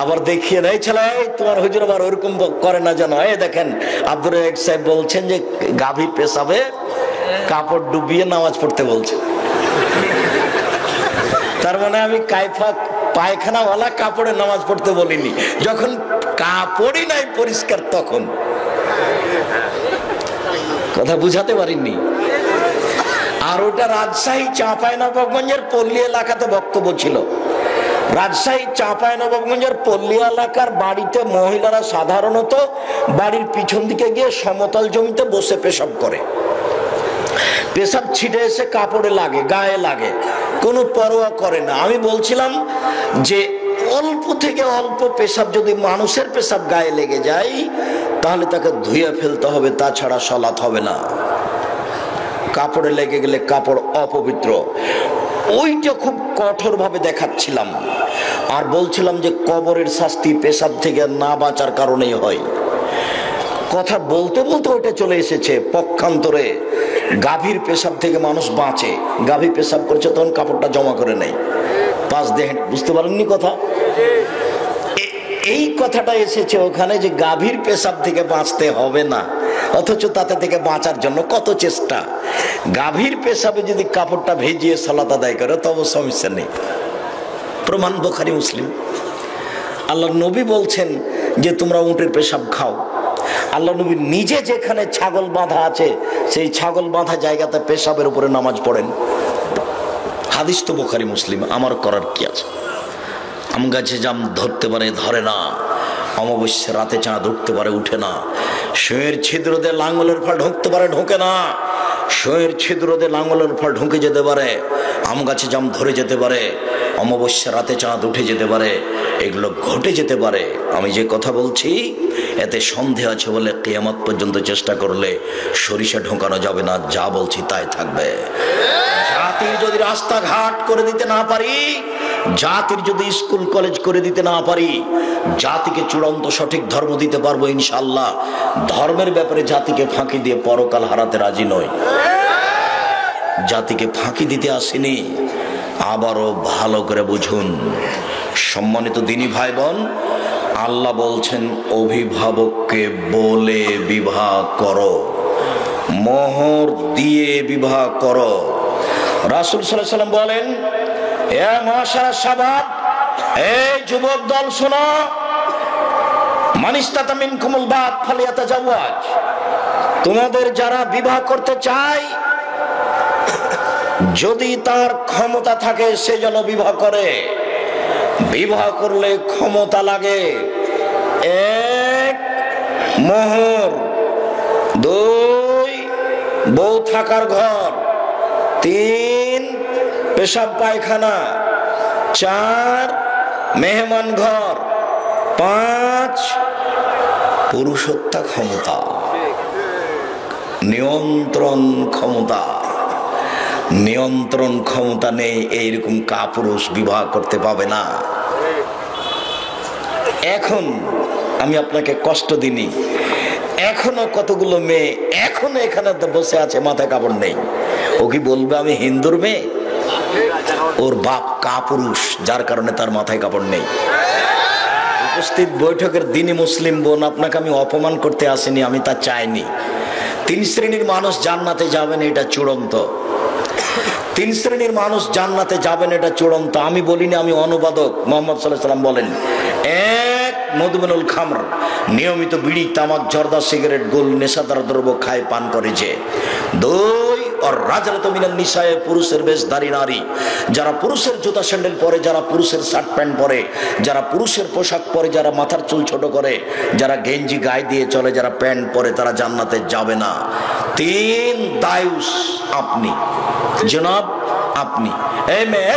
আবার দেখিয়ে নেই ছেলে, তোমার হুজুর আবার ওরকম করে না যেন। এই দেখেন, আব্দুর রাজ্জাক সাহেব বলছেন যে গাভী পেশাবে কাপড় ডুবিয়ে নামাজ পড়তে বলছে। তার মানে আমি পায়খানাওয়ালা কাপড়ে নামাজ পড়তে বলিনি, যখন কাপড়ই নাই পরিষ্কার তখন। কথা বুঝাতে পারিনি। আর ওটা রাজশাহী চাঁপাইনবাবগঞ্জের পল্লী এলাকাতে বক্তব্য ছিল। রাজশাহী চাঁপাইনবাবগঞ্জের পল্লী এলাকার বাড়িতে মহিলারা সাধারণত বাড়ির পিছন দিকে গিয়ে সমতল জমিতে বসে পেশাব করে। পেশাব ছিটে এসে কাপড়ে লাগে, গায়ে লাগে, কোনো পরোয়া করে না। আমি বলছিলাম যে অল্প থেকে অল্প পেশাব যদি মানুষের পেশাব গায়ে লেগে যায় তাহলে তাকে ধুয়ে ফেলতে হবে, তাছাড়া সালাত হবে না। কাপড়ে লেগে গেলে কাপড় অপবিত্র। ওইটা খুব কঠোর ভাবে দেখাচ্ছিলাম। আর বলছিলাম যে কবরের শাস্তি পেশাব থেকে না বাঁচার কারণেই হয়। কথা বলতে বলতে ওইটা চলে এসেছে পক্ষান্তরে। গাভীর পেশাব থেকে মানুষ বাঁচে। গাভী পেশাব করছে তখন কাপড়টা জমা করে নেয়, পাঁচ দেহে। বুঝতে পারেননি কথা? এই কথাটা এসেছে ওখানে যে গাভীর পেশাব থেকে বাঁচতে হবে না, অথচ তাতে থেকে বাঁচার জন্য কত চেষ্টা। গাভীর পেশাবে যদি কাপড়টা ভেজিয়ে সালাত আদায় করে তবে সমস্যা নেই। প্রমাণ বুখারী মুসলিম। আল্লাহর নবী বলছেন যে তোমরা উটের পেশাব খাও। আল্লাহ নবী নিজে যেখানে ছাগল বাঁধা আছে সেই ছাগল বাঁধা জায়গাতে পেশাবের উপরে নামাজ পড়েন। হাদিস তো বুখারী মুসলিম। আমার করার কি আছে? আম গাছে জাম ধরতে পারে, ধরে না। অমাবস্যা রাতে চাঁদ উঠতে পারে, উঠে না। শোয়ের ছিদ্র দিয়ে লাঙ্গলের ফল ঢুকতে পারে, ঢোকে না। শোয়ের ছিদ্র দিয়ে লাঙ্গলের ফল ঢুকে যেতে পারে, আম গাছে জাম ধরে যেতে পারে, অমাবস্যা রাতে চাঁদ উঠে যেতে পারে, এগুলো ঘটে যেতে পারে। আমি যে কথা বলছি এতে সন্দেহ আছে বলে কিয়ামত পর্যন্ত চেষ্টা করলে সরিষা ঢোকানো যাবে না। যা বলছি তাই থাকবে। জাতির যদি রাস্তাঘাট করে দিতে না পারি জাতির যদি স্কুল কলেজ করে দিতে না পারি, জাতিকে চূড়ান্ত সঠিক ধর্ম দিতে পারবো ইনশাআল্লাহ। ধর্মের ব্যাপারে জাতিকে ফাঁকি দিয়ে পরকাল হারাতে রাজি নয়। জাতিকে ফাঁকি দিতে আসেনি। আবারও ভালো করে বুঝুন সম্মানিত দিনী ভাই বোন, আল্লাহ বলছেন অভিভাবককে বলে বিবাহ করো, মোহর দিয়ে বিবাহ করো। রাসূল সাল্লাল্লাহু আলাইহি ওয়াসাল্লাম বলেন, এ মাশারা শাবাব, এই যুবক দল শোনো, মান ইসতাতা মিনকুমুল বাত ফালিয়াতাজাওয়াজ, তোমাদের যারা বিবাহ করতে চায় যদি তার ক্ষমতা থাকে সে যেন বিবাহ করে। বিবাহ করলে ক্ষমতা লাগে, এক মোহর, দুই বউ থাকার ঘর, তিন পেশাব পায়খানা, চার মেহমান ঘর, পাঁচ পুরুষত্ব ক্ষমতা, নিয়ন্ত্রণ ক্ষমতা। নিয়ন্ত্রণ ক্ষমতা নেই এইরকম কাপুরুষ বিবাহ করতে পাবে না। এখন আমি আপনাকে কষ্ট দিইনি, এখনো কতগুলো মেয়ে এখনো এখানে বসে আছে, মাথায় কাপড় নেই। ও কি বলবে আমি হিন্দুর মেয়ে? ওর বাপ কাপুরুষ, যার কারণে তার মাথায় কাপড় নেই। উপস্থিত বৈঠকের দিনী মুসলিম বোন, আপনাকে আমি অপমান করতে আসিনি, আমি তা চাইনি। তিন শ্রেণীর মানুষ জান্নাতে যাবেন, এটা চূড়ান্ত। তিন শ্রেণীর মানুষ জান্নাতে যাবেন, এটা চূড়ান্ত। আমি বলিনি, আমি অনুবাদক। মুহাম্মদ সাল্লাল্লাহু আলাইহি ওয়াসাল্লাম বলেন, এক মদমিনুল খামর, নিয়মিত বিড়ি তামাক জর্দা সিগারেট গোল নেশাদার দ্রব্য খায় পান করে যে। দুই আর রাজরাত মিনান নিসায়ে, পুরুষের বেশধারী নারী, যারা পুরুষের জুতা স্যান্ডেল পরে, যারা পুরুষের শার্ট প্যান্ট পরে, যারা পুরুষের পোশাক পরে, যারা মাথার চুল ছোট করে, যারা গেঞ্জি গায়ে দিয়ে চলে, যারা প্যান্ট পরে, তারা জান্নাতে যাবে না। তিন দায়ুস, আপনি জনাব, আপনি। এই মেয়ে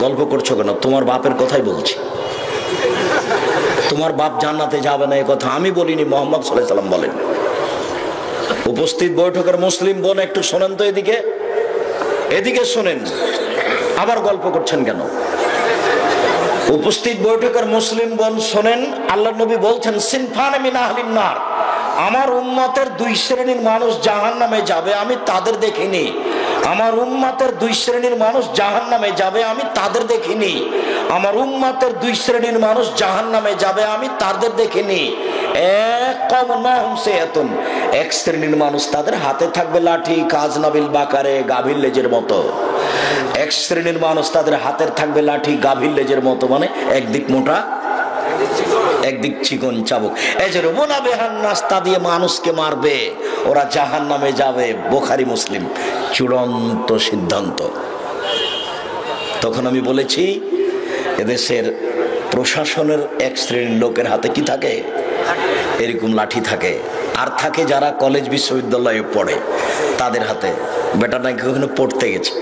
গল্প করছো কেন? তোমার বাপের কথাই বলছি। তোমার বাপ জান্নাতে যাবে না এ কথা আমি বলিনি, মুহাম্মদ সাল্লাল্লাহু আলাইহি ওয়াসাল্লাম বলেন। উপস্থিত বৈঠকের মুসলিম বোন একটু শোনেন তো, এদিকে এদিকে শোনেন, আবার গল্প করছেন কেন? উপস্থিত বৈঠকের মুসলিম বোন শোনেন, আল্লাহর নবী বলছেন, সিনফানে মিন আহলিন নার, আমার উম্মতের দুই শ্রেণীর মানুষ জাহান্নামে যাবে, আমি তাদের দেখিনি। আমার উম্মতের দুই শ্রেণীর মানুষ জাহান্নামে যাবে, আমি তাদের দেখিনি। আমার উম্মতের দুই শ্রেণীর মানুষ জাহান্নামে যাবে, আমি তাদের দেখিনি। এক শ্রেণীর মানুষ, তাদের হাতে থাকবে লাঠি, কাজনাবিল বাকারে, গাভীর লেজের মতো। এক শ্রেণীর মানুষ, তাদের হাতের থাকবে লাঠি, গাভীর লেজের মতো, মানে একদিক মোটা একদিক চিকন চাবুক। এই যে রুবনা বেহান নাস্তা দিয়ে মানুষকে মারবে, ওরা জাহান্নামে যাবে। বুখারী মুসলিম, চূড়ান্ত সিদ্ধান্ত। তখন আমি বলেছি, এদেশের প্রশাসনের এক শ্রেণীর লোকের হাতে কি থাকে? এরকম লাঠি থাকে। আর থাকে যারা কলেজ বিশ্ববিদ্যালয়ে পড়ে, তাদের হাতে। বেটা নাকি ওখানে পড়তে গেছে,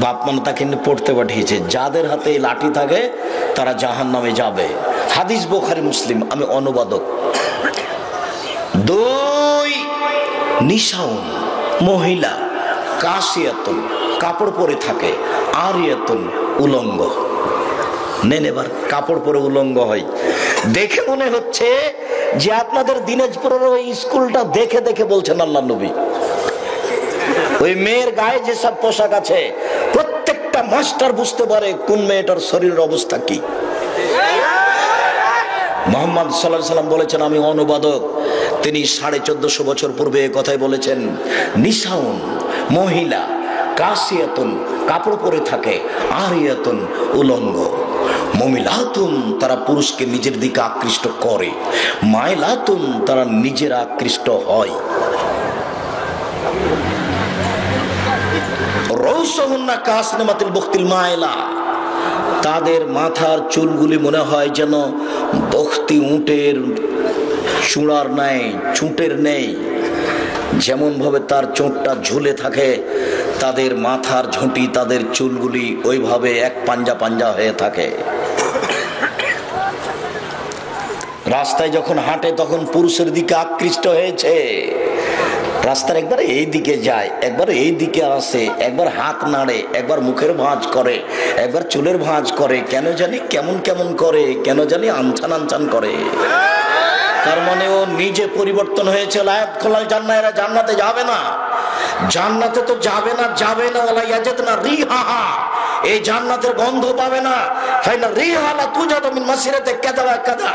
বাপ মানে তাকে পড়তে পাঠিয়েছে। যাদের হাতে এই লাঠি থাকে তারা জাহান্নামে যাবে। হাদিস বুখারী মুসলিম, আমি অনুবাদক। দুই নিসাউন, মহিলা, কাসিয়াতুন, কাপড় পরে থাকে, আরিয়াতুন, উলঙ্গ। নেন এবার, কাপড় পরে উলঙ্গ হয়। দেখে মনে হচ্ছে যে আপনাদের দিনাজপুরের ওই স্কুলটা দেখে দেখে বলছেন আল্লাহর নবী। ওই মেয়ের গায়ে যেসব পোশাক আছে, প্রত্যেকটা মাস্টার বুঝতে পারে কোন মেয়েটার শরীরের অবস্থা কি। মুহাম্মদ সাল্লাল্লাহু আলাইহি ওয়াসাল্লাম বলেছেন, আমি অনুবাদক। তিনি 1450 বছর পূর্বে এই কথাই বলেছেন। নিসাউন, মহিলা, কাসিয়াতুন, কাপড় পরে থাকে, আরিয়াতুন, উলঙ্গ। মুমিলাতুন, তারা পুরুষকে নিজের দিকে আকৃষ্ট করে, মাইলাতুন, তারা নিজেরা আকৃষ্ট হয়। রৌসহুন্না কাসনামাতিল বুখতিল মাইলা, তাদের মাথার চুলগুলি মনে হয় যেন বখতি উটের চূড়ার নেই, চুটের নেই। যেমন ভাবে তার চোটটা ঝুলে থাকে, তাদের মাথার ঝুঁটি, তাদের চুলগুলি ওইভাবে এক পাঞ্জা পাঞ্জা হয়ে থাকে। রাস্তায় যখন হাঁটে তখন পুরুষের দিকে আকৃষ্ট হয়েছে। রাস্তার একবার এই দিকে যায়, একবার এই দিকে আসে, একবার হাত নাড়ে, একবার মুখের ভাঁজ করে, একবার চুলের ভাঁজ করে, কেন জানি কেমন কেমন করে, কেন জানি আনছান আনছান করে। তার মানে ও নিজে পরিবর্তন হয়েছে। লায়াত খোলাল জান্নাহ, এরা জান্নাতে যাবে না। জান্নাতে তো যাবে না, যাবে না, ওলা ইয়াজাদনা রিহাহা, এই জান্নাতের গন্ধ পাবে না। ফাইনা রিহালা তুজাদু মিন মাসিরাতে কাযা ওয়া কাযা,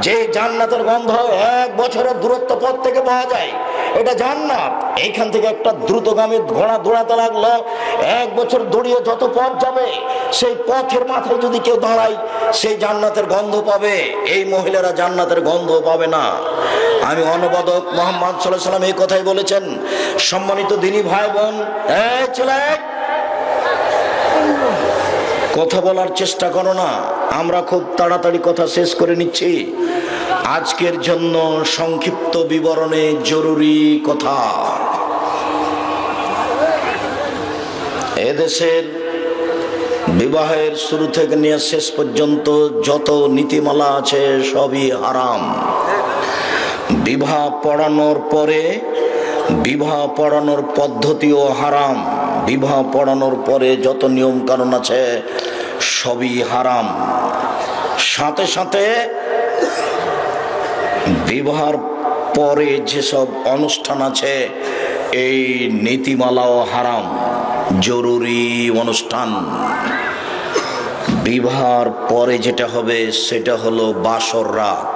যে জান্নাতের গন্ধ 1 বছরের দূরত্ব পথ থেকে পাওয়া যায়, এটা জান্নাত। এইখান থেকে একটা দ্রুতগামী ঘোড়া দৌড়াতে লাগলো, 1 বছর দৌড়িয়ে যত পথ যাবে, সেই পথের মাথায় যদি কেউ দাঁড়ায়, সেই জান্নাতের গন্ধ পাবে। এই মহিলারা জান্নাতের গন্ধ পাবে না। আমি অনুবাদক মুহাম্মদ সাল্লাল্লাহু আলাইহি ওয়াসাল্লাম এই কথাই বলেছেন। সম্মানিত দিনী ভাই বোন, এই ছেলে, কথা বলার চেষ্টা করো না। আমরা খুব তাড়াতাড়ি কথা শেষ করে নিচ্ছি। আজকের জন্য সংক্ষিপ্ত বিবরণে জরুরি কথা। এদেশের বিবাহের শুরু থেকে নিয়ে শেষ পর্যন্ত যত নীতিমালা আছে সবই হারাম। বিবাহ পড়ানোর পরে বিবাহ পড়ানোর পদ্ধতিও হারাম। বিবাহ পড়ানোর পরে যত নিয়ম কানুন আছে সবই হারাম। সাথে সাথে বিবাহের পরে যেসব অনুষ্ঠান আছে এই নীতিমালাও হারাম। জরুরি অনুষ্ঠান বিবাহের পরে যেটা হবে সেটা হলো বাসর রাত।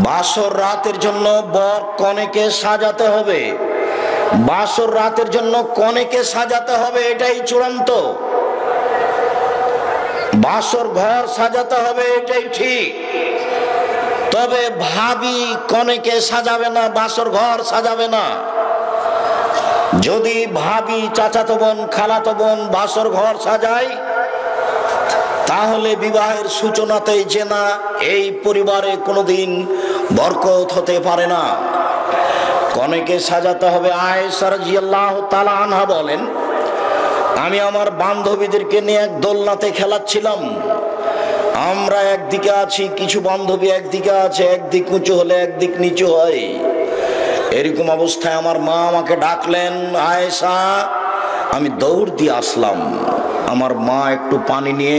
বাসর রাতের জন্য বর কনেকে সাজাতে হবে। বাসর রাতের জন্য কনেকে সাজাতে হবে, এটাই চূড়ান্ত। বাসর ঘর সাজাতে হবে, এটাই ঠিক। তবে ভাবি কনেকে সাজাবে না, বাসর ঘর সাজাবে না। যদি ভাবি, চাচাতো বোন, খালাতো বোন বাসর ঘর সাজায়, তাহলে বিবাহের সূচনাতেই জেনা, এই পরিবারে কোনোদিন বরকত হতে পারে না। কনেকে সাজাতে হবে। আয়েশা রাদিয়াল্লাহু তাআলা আনহা বলেন, আমি আমার বান্ধবীদেরকে নিয়ে এক দোলনাতে খেলাচ্ছিলাম। আমরা একদিকে আছি, কিছু বান্ধবী একদিকে আছে, একদিক উঁচু হলে একদিক নিচু হয়। এরকম অবস্থায় আমার মা আমাকে ডাকলেন, আয়েশা। আমি দৌড় দিয়ে আসলাম। আমার মা একটু পানি নিয়ে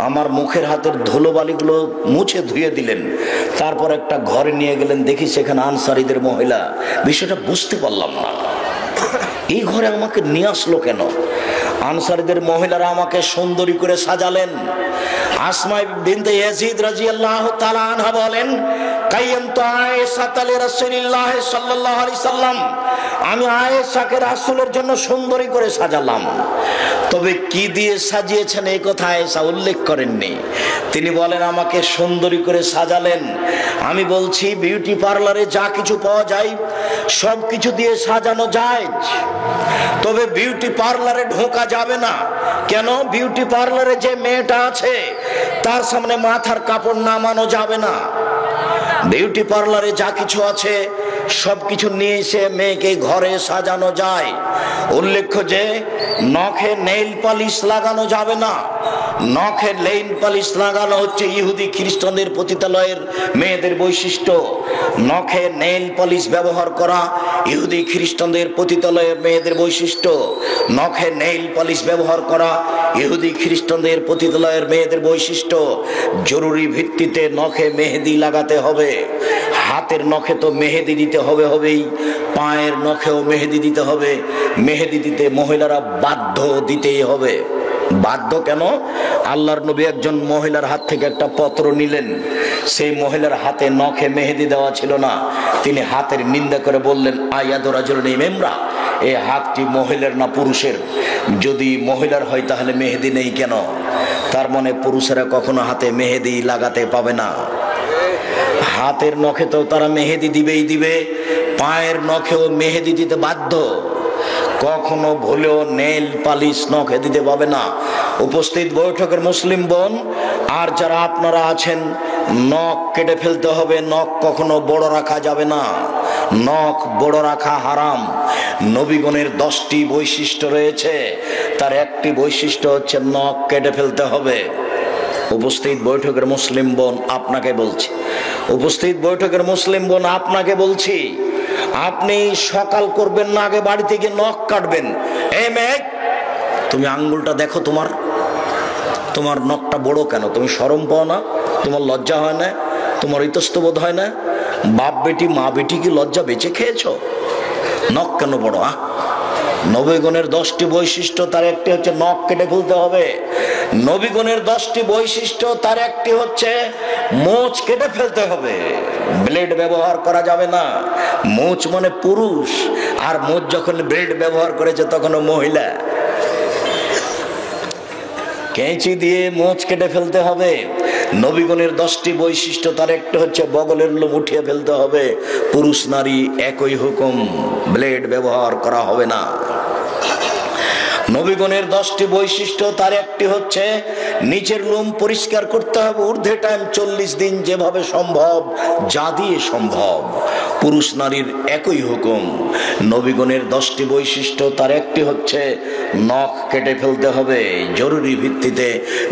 আমার মুখের হাতের ধুলোবালিগুলো মুছে ধুয়ে দিলেন। তারপর একটা ঘরে নিয়ে গেলেন, দেখি সেখানে আনসারীদের মহিলা। বিষয়টা বুঝতে পারলাম না, এই ঘরে আমাকে নিয়ে আসলো কেন? আনসারীদের মহিলারা আমাকে সুন্দরী করে সাজালেন। আসমা বিনতে ইয়াজিদ রাদিয়াল্লাহু তাআলা আনহা বলেন, কাইয়ামতু আয়েশাতা লিরাসূলিল্লাহ সাল্লাল্লাহু আলাইহি সাল্লাম, আমি আয়েশাকে রাসূলের জন্য সুন্দরী করে সাজালাম। তবে কি দিয়ে সাজিয়েছেন এই কথা আয়েশা উল্লেখ করেননি। তিনি বলেন, আমাকে সুন্দরী করে সাজালেন। আমি বলছি, বিউটি পার্লারে যা কিছু পাওয়া যায় সব কিছু দিয়ে সাজানো যায়, তবে বিউটি পার্লারে ঢোকা যাবে না। কেন? বিউটি পার্লারে যে মেয়েটা আছে তার সামনে মাথার কাপড় নামানো যাবে না। বিউটি পার্লারে যা কিছু আছে সবকিছু নিয়ে এসে মেয়েকে ঘরে সাজানো যায়। উল্লেখ্য যে নখে নেইল পালিশ লাগানো যাবে না। নখে নেইল পালিশ লাগানো হচ্ছে ইহুদি খ্রিস্টানদের পতিতালয়ের মেয়েদের বৈশিষ্ট্য। নখে নেইল পালিশ ব্যবহার করা ইহুদি খ্রিস্টানদের পতিতালয়ের মেয়েদের বৈশিষ্ট্য। নখে নেইল পালিশ ব্যবহার করা ইহুদি খ্রিস্টানদের পতিতালয়ের মেয়েদের বৈশিষ্ট্য। জরুরি ভিত্তিতে নখে মেহেদি লাগাতে হবে। হাতের নখে তো মেহেদি দিতে হবেই, পায়ের নখেও মেহেদি দিতে হবে। মেহেদি দিতে মহিলারা বাধ্য, দিতেই হবে। বাধ্য কেন? আল্লাহর নবী একজন মহিলার হাত থেকে একটা পত্র নিলেন, সেই মহিলার হাতে নখে মেহেদি দেওয়া ছিল না। তিনি হাতের নিন্দা করে বললেন, আয়াদু রাজুলিন ইমরা, এই হাতটি মহিলার না পুরুষের? যদি মহিলার হয় তাহলে মেহেদি নেই কেন? তার মানে পুরুষেরা কখনো হাতে মেহেদি লাগাতে পাবে না। হাতের নখে তো তারা মেহেদি দিবেই দিবে, পায়ের নখেও মেহেদি দিতে বাধ্য। কখনো ভুলেও নেইল পালিশ নখে দিতে পাবে না। উপস্থিত বৈঠকের মুসলিম বোন আর যারা আপনারা আছেন, নখ কেটে ফেলতে হবে। নখ কখনো বড় রাখা যাবে না। নখ বড় রাখা হারাম। নবীগণের 10টি বৈশিষ্ট্য রয়েছে, তার একটি বৈশিষ্ট্য হচ্ছে নখ কেটে ফেলতে হবে। উপস্থিত বৈঠকের মুসলিম বোন আপনাকে বলছি, উপস্থিত বৈঠকের মুসলিম বোন আপনাকে বলছি, আপনি সকাল করবেন না, আগে বাড়ি থেকে নখ কাটবেন। এই মেয়ে, তুমি আঙ্গুলটা দেখো, তোমার নখটা বড় কেন? তুমি শরম পাও না? তোমার লজ্জা হয় না? তোমার ইতস্তবোধ হয় না? বাপ বেটি মা বেটি কি লজ্জা বেঁচে খেয়েছো? নখ কেন বড়? নবীগণের 10টি বৈশিষ্ট্য, তার একটি হচ্ছে নখ কেটে ফেলতে হবে। নবীগণের 10টি বৈশিষ্ট্য, তার একটি হচ্ছে মোচ কেটে ফেলতে হবে। ব্লেড ব্যবহার করা যাবে না। মোচ মানে পুরুষ, আর মোচ যখন ব্লেড ব্যবহার করেছে তখন মহিলা। কেঁচি দিয়ে মোচ কেটে ফেলতে হবে। নবীগণের 10টি বৈশিষ্ট্য, তার একটা হচ্ছে বগলের লোম উঠিয়ে ফেলতে হবে। পুরুষ নারী একই হুকুম, ব্লেড ব্যবহার করা হবে না। নবীগণের 10টি বৈশিষ্ট্য, তার একটি হচ্ছে নিচের লোম পরিষ্কার করতে হবে ঊর্ধ্বে টাইম 40 দিন, যেভাবে সম্ভব, যা দিয়ে সম্ভব। পুরুষ নারীর একই হুকুম। নবীগণের 10টি বৈশিষ্ট্য, তার একটি হচ্ছে নখ কেটে ফেলতে হবে। জরুরি ভিত্তিতে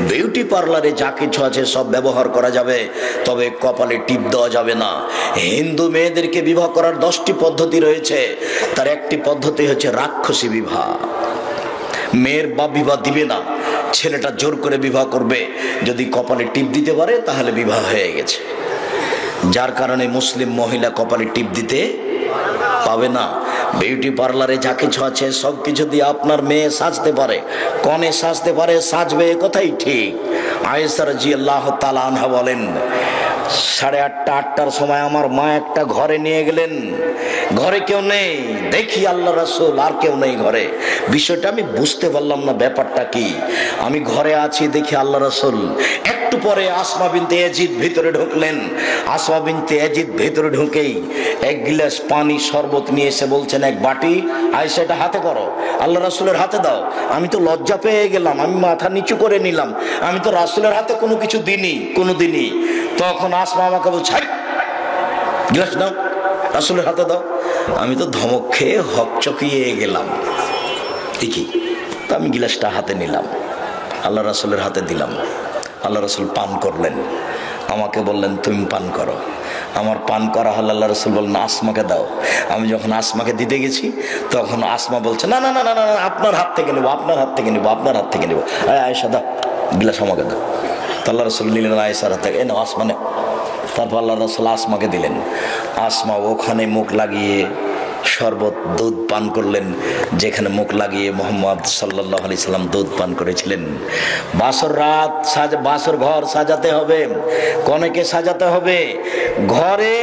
বিউটি পার্লারে যা কিছু আছে সব ব্যবহার করা যাবে, তবে কপালে টিপ দেওয়া যাবে না। হিন্দু মেয়েদেরকে বিবাহ করার 10টি পদ্ধতি রয়েছে, তার একটি পদ্ধতি হচ্ছে রাক্ষসী বিবাহ। মেয়ের বাপ বিবাহ দিবে না, ছেলেটা জোর করে বিবাহ করবে। যদি কপালে টিপ দিতে পারে তাহলে বিবাহ হয়ে গেছে। যার কারণে মুসলিম মহিলা কপালে টিপ দিতে পাবে না। বিউটি পার্লারে যা কিছু আছে সব কিছু দিয়ে আপনার মেয়ে সাজতে পারে, কনে সাজতে পারে, সাজবে, কথাই ঠিক। আয়েশা রাদিয়াল্লাহু তাআলা আনহা বলেন, 8:30 8টার সময় আমার মা একটা ঘরে নিয়ে গেলেন। ঘরে কেউ নেই, দেখি আল্লাহ রাসূল আর কেউ নেই ঘরে। বিষয়টা আমি বুঝতে পারলাম না, ব্যাপারটা কি। আমি ঘরে আছি, দেখি আল্লাহ রাসূল। একটু পরে আসমা বিনতে ইয়াজিদ ভিতরে ঢুকলেন। আসমা বিনতে ইয়াজিদ ভিতরে ঢুকেই এক গ্লাস পানি শরবত নিয়ে এসে বলছেন, এক বাটি, আয়েশা এটা হাতে করো, আল্লাহ রাসূলের হাতে দাও। আমি তো লজ্জা পেয়ে গেলাম, আমি মাথা নিচু করে নিলাম, আমি তো রাসূলের হাতে কোনো কিছু দিইনি কোনোদিনই। তখন আসমা আমাকে বলছে, গ্লাস দাও, রাসূলের হাতে দাও। আমি তো ধমক খেয়ে হকচকিয়ে গেলাম। ঠিকই তো আমি গ্লাসটা হাতে নিলাম, আল্লাহ রাসূলের হাতে দিলাম। আল্লাহ রাসূল পান করলেন, আমাকে বললেন তুমি পান করো। আমার পান করা হল, আল্লাহ রাসূল বললেন আসমাকে দাও। আমি যখন আসমাকে দিতে গেছি তখন আসমা বলছে, না না না না না, আপনার হাত থেকে নেবো, আপনার হাত থেকে নেবো, আপনার হাত থেকে নেবো। আয়েশা দাও, গ্লাস আমাকে দাও। তো আল্লাহ রাসূল নিলেন আয়েশার হাত থেকে, নাও আসমা নেও। তারপর আল্লাহ রাসূল আসমাকে দিলেন। আসমা ওখানে মুখ লাগিয়ে শরবত দুধ পান করলেন, যেখানে মুখ লাগিয়ে মুহাম্মদ সাল্লাল্লাহু আলাইহি সাল্লাম দুধ পান করেছিলেন। বাসর রাত বাসর ঘর সাজাতে হবে, কনেকে সাজাতে হবে। ঘরে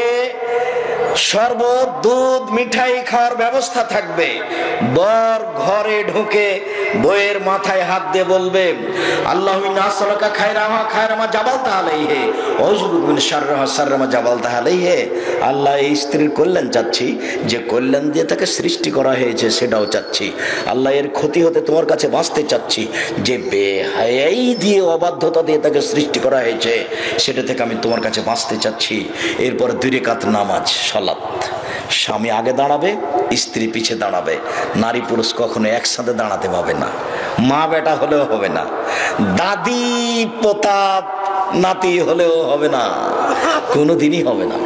শরবত, দুধ, মিঠাই খাওয়ার ব্যবস্থা থাকবে। বর ঘরে ঢুকে বইয়ের মাথায় হাত দিয়ে বলবে, আল্লাহুম্মা আসসালাকা খায়রামা খায়রামা জাবালতা আলাইহি ওয়াজুবু মিন শাররিহা শাররামা জাবালতা আলাইহি। আল্লাহ এই স্ত্রীর কল্যাণ চাচ্ছি, যে কল্যাণ দিয়ে তাকে সৃষ্টি করা হয়েছে সেটাও চাচ্ছি। আল্লাহ এর ক্ষতি হতে তোমার কাছে বাঁচতে চাচ্ছি, যে বেহায়াই দিয়ে, অবাধ্যতা দিয়ে তাকে সৃষ্টি করা হয়েছে সেটা থেকে আমি তোমার কাছে বাঁচতে চাচ্ছি। এরপরে 2 রাকাত নামাজ, সালাত। স্বামী আগে দাঁড়াবে, স্ত্রী পিছে দাঁড়াবে। নারী পুরুষ কখনো একসাথে দাঁড়াতে পাবে না। মা বেটা হলেও হবে না, দাদি পোতা নাতি হলেও হবে না, কোনোদিনই হবে না।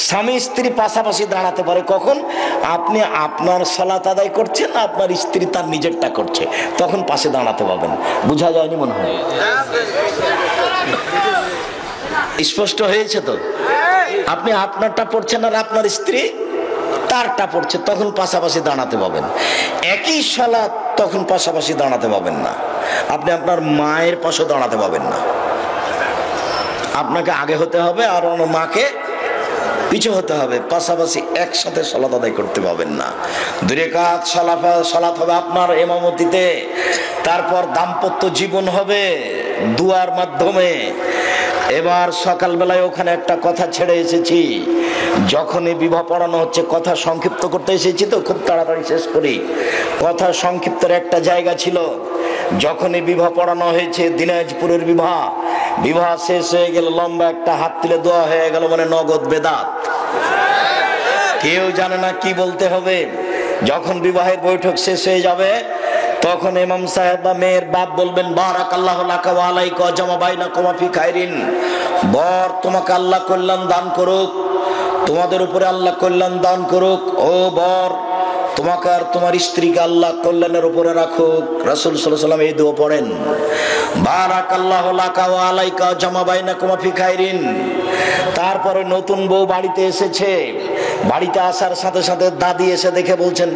স্বামী স্ত্রী পাশাপাশি দাঁড়াতে পারে কখন? আপনি আপনার সালাত আদায় করছেন, আপনার স্ত্রী তার নিজেরটা করছে, তখন পাশে দাঁড়াতে পাবেন। বোঝা যায়নি মনে হয়? স্পষ্ট হয়েছে তো? আপনি আপনারটা পড়ছেন আর আপনার স্ত্রী তারটা পড়ছে, তখন পাশাপাশি দাঁড়াতে পাবেন। একই সালাত, তখন পাশাপাশি দাঁড়াতে পাবেন না। আপনি আপনার মায়ের পাশে দাঁড়াতে পাবেন না, আপনাকে আগে হতে হবে আর ওনার মাকে পিছু হতে হবে। পাশাপাশি একসাথে সালাত আদায় করতে পাবেন না। 2 রাকাত সালাত হবে আপনার ইমামতিতে। তারপর দাম্পত্য জীবন হবে দুয়ার মাধ্যমে। এবার সকালবেলায় ওখানে একটা কথা ছেড়ে এসেছি, যখনই বিবাহ পড়ানো হচ্ছে, কথা সংক্ষিপ্ত করতে এসেছি তো খুব তাড়াতাড়ি শেষ করি। কথা সংক্ষিপ্তের একটা জায়গা ছিল, যখনই বিবাহ পড়ানো হয়েছে, দিনাজপুরের বিবাহ শেষ হয়ে গেল, লম্বা একটা হাত তুলে দোয়া হয়ে গেল, মানে নগদ বেদাত। কেউ জানে না কি বলতে হবে। যখন বিবাহের বৈঠক শেষ হয়ে যাবে তখন ইমাম সাহেব বা মেয়ের বাপ বলবেন, বারাকাল্লাহু লাকা ওয়া আলাইকা ওয়া জামা বাইনাকুমা ফি খাইরিন। বর তোমাকে আল্লাহ কল্যাণ দান করুক, তোমাদের উপরে আল্লাহ কল্যাণ দান করুক। ও বর, তোমাকে আর তোমার স্ত্রীকে আল্লাহ কল্যাণের উপরে রাখুক। রাসূল সাল্লাল্লাহু আলাইহি ওয়াসাল্লাম এই দোয়া পড়েন, বারাকাল্লাহু লাকা ওয়া আলাইকা জামা বাইনাকুমা ফি খাইরিন। তারপরে নতুন বউ বাড়িতে এসেছে, বাড়িতে আসার সাথে সাথে দাদি এসে দেখে বলছেন,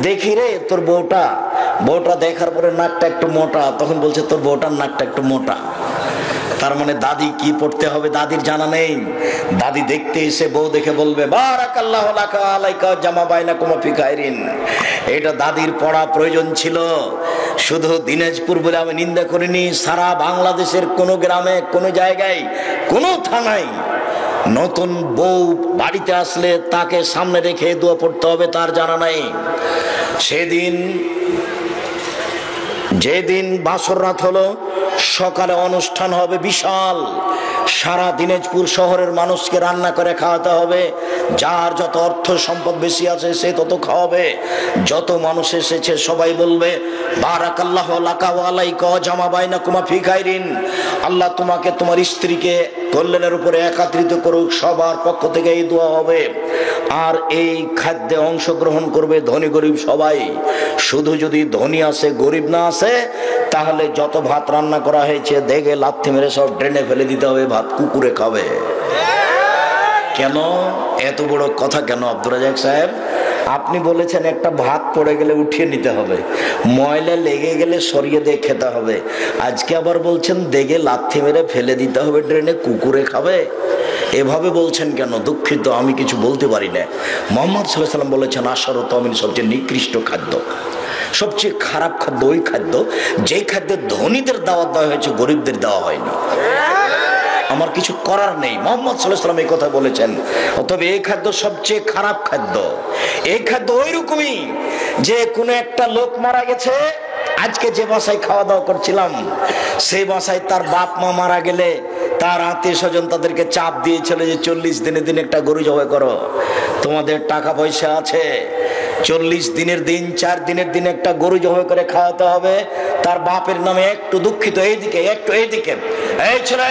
দেখি রে তোর বউটা দেখার পরে নাকটা একটু মোটা। তখন বলছে তোর বউটার নাকটা একটু মোটা। তার মানে দাদি কি পড়তে হবে দাদির জানা নেই। দাদি দেখতে এসে বউ দেখে বলবে, বারাকাল্লাহু লাকা ওয়া আলাইকা জামা বাইনাকুমা ফি খাইরিন। এটা দাদির পড়া প্রয়োজন ছিল। শুধু দিনাজপুর বলে আমি নিন্দা করিনি, সারা বাংলাদেশের কোনো গ্রামে, কোনো জায়গায়, কোনো থানায় নতুন বউ বাড়িতে আসলে তাকে সামনে রেখে দোয়া পড়তে হবে তার জানা নাই। যেদিন বাসর রাত হলো, সকালে অনুষ্ঠান হবে বিশাল। সারা দিনাজপুর শহরের মানুষকে রান্না করে খাওয়াতে হবে। যার যত অর্থ সম্পদ বেশি আছে সে তত খাওয়াবে। যত মানুষ এসেছে সবাই বলবে, বারাকাল্লাহু লাকা ওয়া আলাইকা জামা বাইনাকুমা ফি খাইরিন। আল্লাহ তোমাকে তোমার স্ত্রীকে কল্যাণের উপরে একত্রিত করুক। সবার পক্ষ থেকে এই দোয়া হবে। আর এই খাদ্যে অংশগ্রহণ করবে ধনী গরিব সবাই। শুধু যদি ধনী আসে গরিব না আসে, তাহলে যত ভাত রান্না করা হয়েছে দেখে লাথি মেরে সব ড্রেনে ফেলে দিতে হবে, ভাত কুকুরে খাবে। কেন এত বড় কথা কেন আব্দুর রাজ্জাক সাহেব? আপনি বলেছেন একটা ভাত পড়ে গেলে উঠিয়ে নিতে হবে, ময়লা লেগে গেলে সরিয়ে দিয়ে খেতে হবে। আজকে আবার বলছেন দেখে লাথি মেরে ফেলে দিতে হবে ড্রেনে, কুকুরে খাবে। এভাবে বলছেন কেন? দুঃখিত, আমি কিছু বলতে পারি না। মুহাম্মদ সাল্লাল্লাহু আলাইহি ওয়াসাল্লাম বলেছেন, আশার তামিন সবচেয়ে নিকৃষ্ট খাদ্য, সবচেয়ে খারাপ খাদ্য ওই খাদ্য যেই খাদ্যে ধনীদের দাওয়াত দেওয়া হয়েছে, গরিবদের দেওয়া হয়নি। আমার কিছু করার নেই, মুহাম্মদ সাল্লাল্লাহু আলাইহি ওয়াসাল্লাম এই কথা বলেছেন। অতএব এই খাদ্য সবচেয়ে খারাপ খাদ্য। এই খাদ্য ওই রকমই যে কোনো একটা লোক মারা গেছে, আজকে যে বাসায় খাওয়া দাওয়া করছিলাম সেই বাসায় তার বাপ মা মারা গেলে তার আত্মীয় স্বজন তাদেরকে চাপ দিয়েছিল যে 40 দিনে দিন একটা গরু জবাই করো, তোমাদের টাকা পয়সা আছে, 40 দিনের দিন 4 দিনের দিন একটা গরু জবাই করে খাওয়াতে হবে। তার বাপের নামে একটু দুঃখিত, এইদিকে একটু এইদিকে, এই ছেলে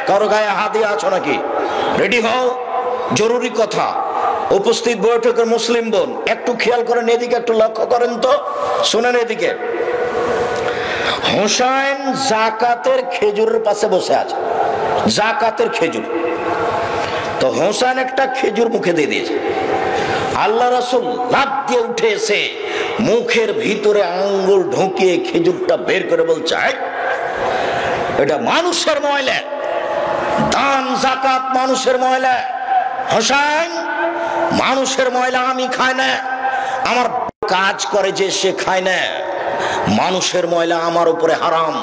কারো গায়ে হাত দিয়ে আছো নাকি? রেডি হও, জরুরি কথা। উপস্থিত বৈঠকের মুসলিম বোন একটু খেয়াল করেন, এদিকে একটু লক্ষ্য করেন তো, শুনেন এদিকে। হোসাইন জাকাতের খেজুরের পাশে বসে আছে, জাকাতের খেজুর। তো হোসাইন একটা খেজুর মুখে দিয়ে দিয়েছে। আল্লাহ রাসূল লাফ দিয়ে উঠে এসে মুখের ভিতরে আঙ্গুল ঢুকিয়ে খেজুরটা বের করে বলছে, এটা মানুষের ময়লা, দান জাকাত মানুষের ময়লা। হোসাইন, মানুষের ময়লা আমি খাই না, আমার কাজ করে যে সে খায় না। মানুষের ময়লা আমার উপরে হারাম,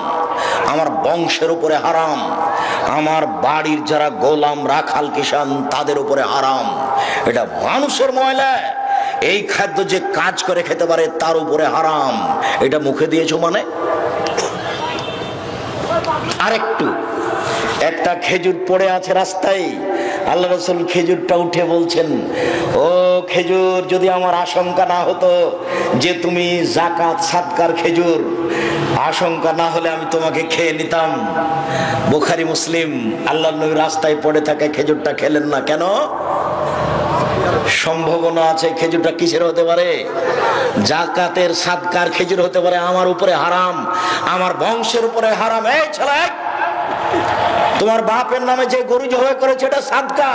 আমার বংশের উপরে হারাম, আমার বাড়ির যারা গোলাম রাখাল কিষান তাদের উপরে হারাম। এটা মানুষের ময়লা। এই খাদ্য যে কাজ করে খেতে পারে তার উপরে হারাম। এটা মুখে দিয়েছো মানে? আরেকটু, একটা খেজুর পড়ে আছে রাস্তায়, আল্লাহ রাসূল খেজুরটা উঠে বলছেন, ও খেজুর, যদি আমার আশঙ্কা না হতো যে তুমি জাকাত সাদকার খেজুর, আশঙ্কা না হলে আমি তোমাকে খেয়ে নিতাম। বুখারী মুসলিম। আল্লাহর নবী রাস্তায় পড়ে থাকে খেজুরটা খেলেন না কেন? সম্ভাবনা আছে খেজুরটা কিসের হতে পারে? জাকাতের সাদকার খেজুর হতে পারে। আমার উপরে হারাম, আমার বংশের উপরে হারাম। এই ছেলে, তোমার বাপের নামে যে গরু জবাই করেছে এটা সাদকা,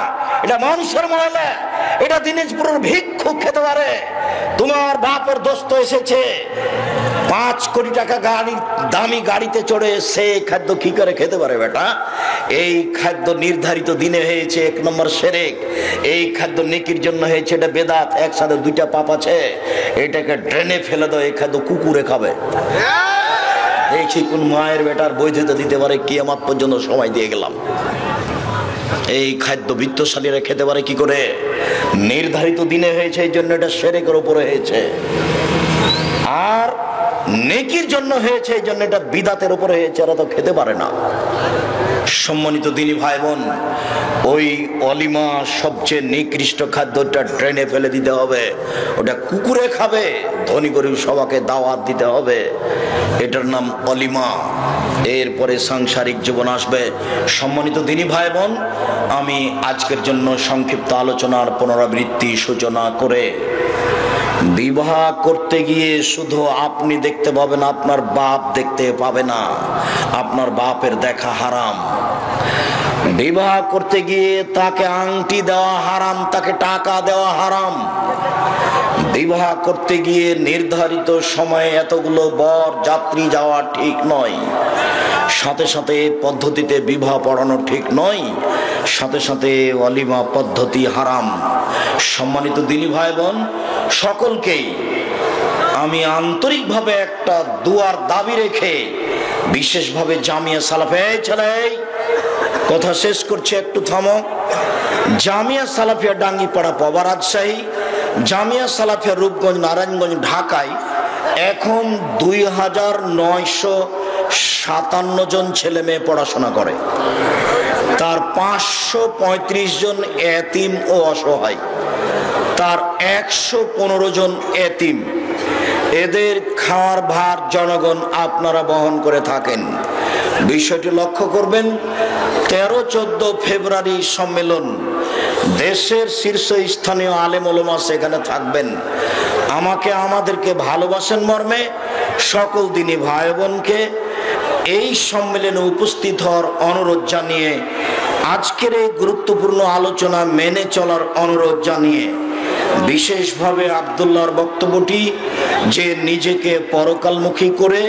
এটা মানুষের ময়লা, এটা দিনাজপুরের ভিক্ষুক খেতে পারে। তোমার বাপের দোস্ত এসেছে 5 কোটি টাকা দামি গাড়িতে চড়ে, সে খাদ্য কি করে খেতে পারে বেটা? এই খাদ্য নির্ধারিত দিনে হয়েছে 1 নম্বর শিরক। এই খাদ্য নেকির জন্য হয়েছে, এটা বেদাত। একসাথে 2টা পাপ আছে। এটাকে ড্রেনে ফেলে দাও, এই খাদ্য কুকুরে খাবে। দেখি কোন মায়ের বেটার বৈধতা দিতে পারে, কিয়ামত পর্যন্ত সময় দিয়ে গেলাম। এই খাদ্য বিত্তশালীরা খেতে পারে কি করে? নির্ধারিত দিনে হয়েছে, এই জন্য এটা শিরকের উপরে হয়েছে। আর নেকির জন্য হয়েছে, এই জন্য এটা বিদাতের উপরে হয়েছে। এরা তো খেতে পারে না। সম্মানিত দিনী ভাই বোন, ওই অলিমা সবচেয়ে নিকৃষ্ট খাদ্যটা ট্রেনে ফেলে দিতে হবে, ওটা কুকুরে খাবে, ধনী গরিব সবাইকে দাওয়াত দিতে হবে, এটার নাম অলিমা। এরপরে সাংসারিক জীবন আসবে। সম্মানিত দিনী ভাই বোন, আমি আজকের জন্য সংক্ষিপ্ত আলোচনার পুনরাবৃত্তি সূচনা করে, বিবাহ করতে গিয়ে শুধু আপনি দেখতে পাবেন, আপনার বাপ দেখতে পাবে না, আপনার বাপের দেখা হারাম। বিবাহ করতে গিয়ে তাকে আংটি দেওয়া হারাম, তাকে টাকা দেওয়া হারাম। বিবাহ করতে গিয়ে নির্ধারিত সময়ে এতগুলো বর যাত্রী যাওয়া ঠিক নয়, সাথে সাথে পদ্ধতিতে বিবাহ পড়ানো ঠিক নয়, সাথে সাথে অলিমা পদ্ধতি হারাম। সম্মানিত দিনী ভাই বোন, সকলকেই আমি আন্তরিকভাবে একটা দুয়ার দাবি রেখে, বিশেষভাবে জামিয়া সালাফিয়া, ছেলে কথা শেষ করছে, একটু থামো। জামিয়া সালাফিয়া ডাঙ্গিপাড়া পাবা রাজশাহী, জামিয়া সালাফিয়া রূপগঞ্জ নারায়ণগঞ্জ ঢাকায় এখন 2957 জন ছেলে মেয়ে পড়াশোনা করে। তার 535 জন এতিম ও অসহায়, তার 115 জন এতিম। এদের খাওয়ার ভার জনগণ আপনারা বহন করে থাকেন। বিষয়টি লক্ষ্য করবেন। 13-14 ফেব্রুয়ারি সম্মেলন, দেশের শীর্ষস্থানীয় আলেম ওলামা সেখানে থাকবেন। আমাদেরকে ভালোবাসেন মর্মে সকল দিনী ভাই বোনকে এই সম্মেলনে উপস্থিত হওয়ার অনুরোধ জানিয়ে, আজকের এই গুরুত্বপূর্ণ আলোচনা মেনে চলার অনুরোধ জানিয়ে, বিশেষভাবে আব্দুল্লাহর বক্তব্যটি যে নিজেকে পরকালমুখী করে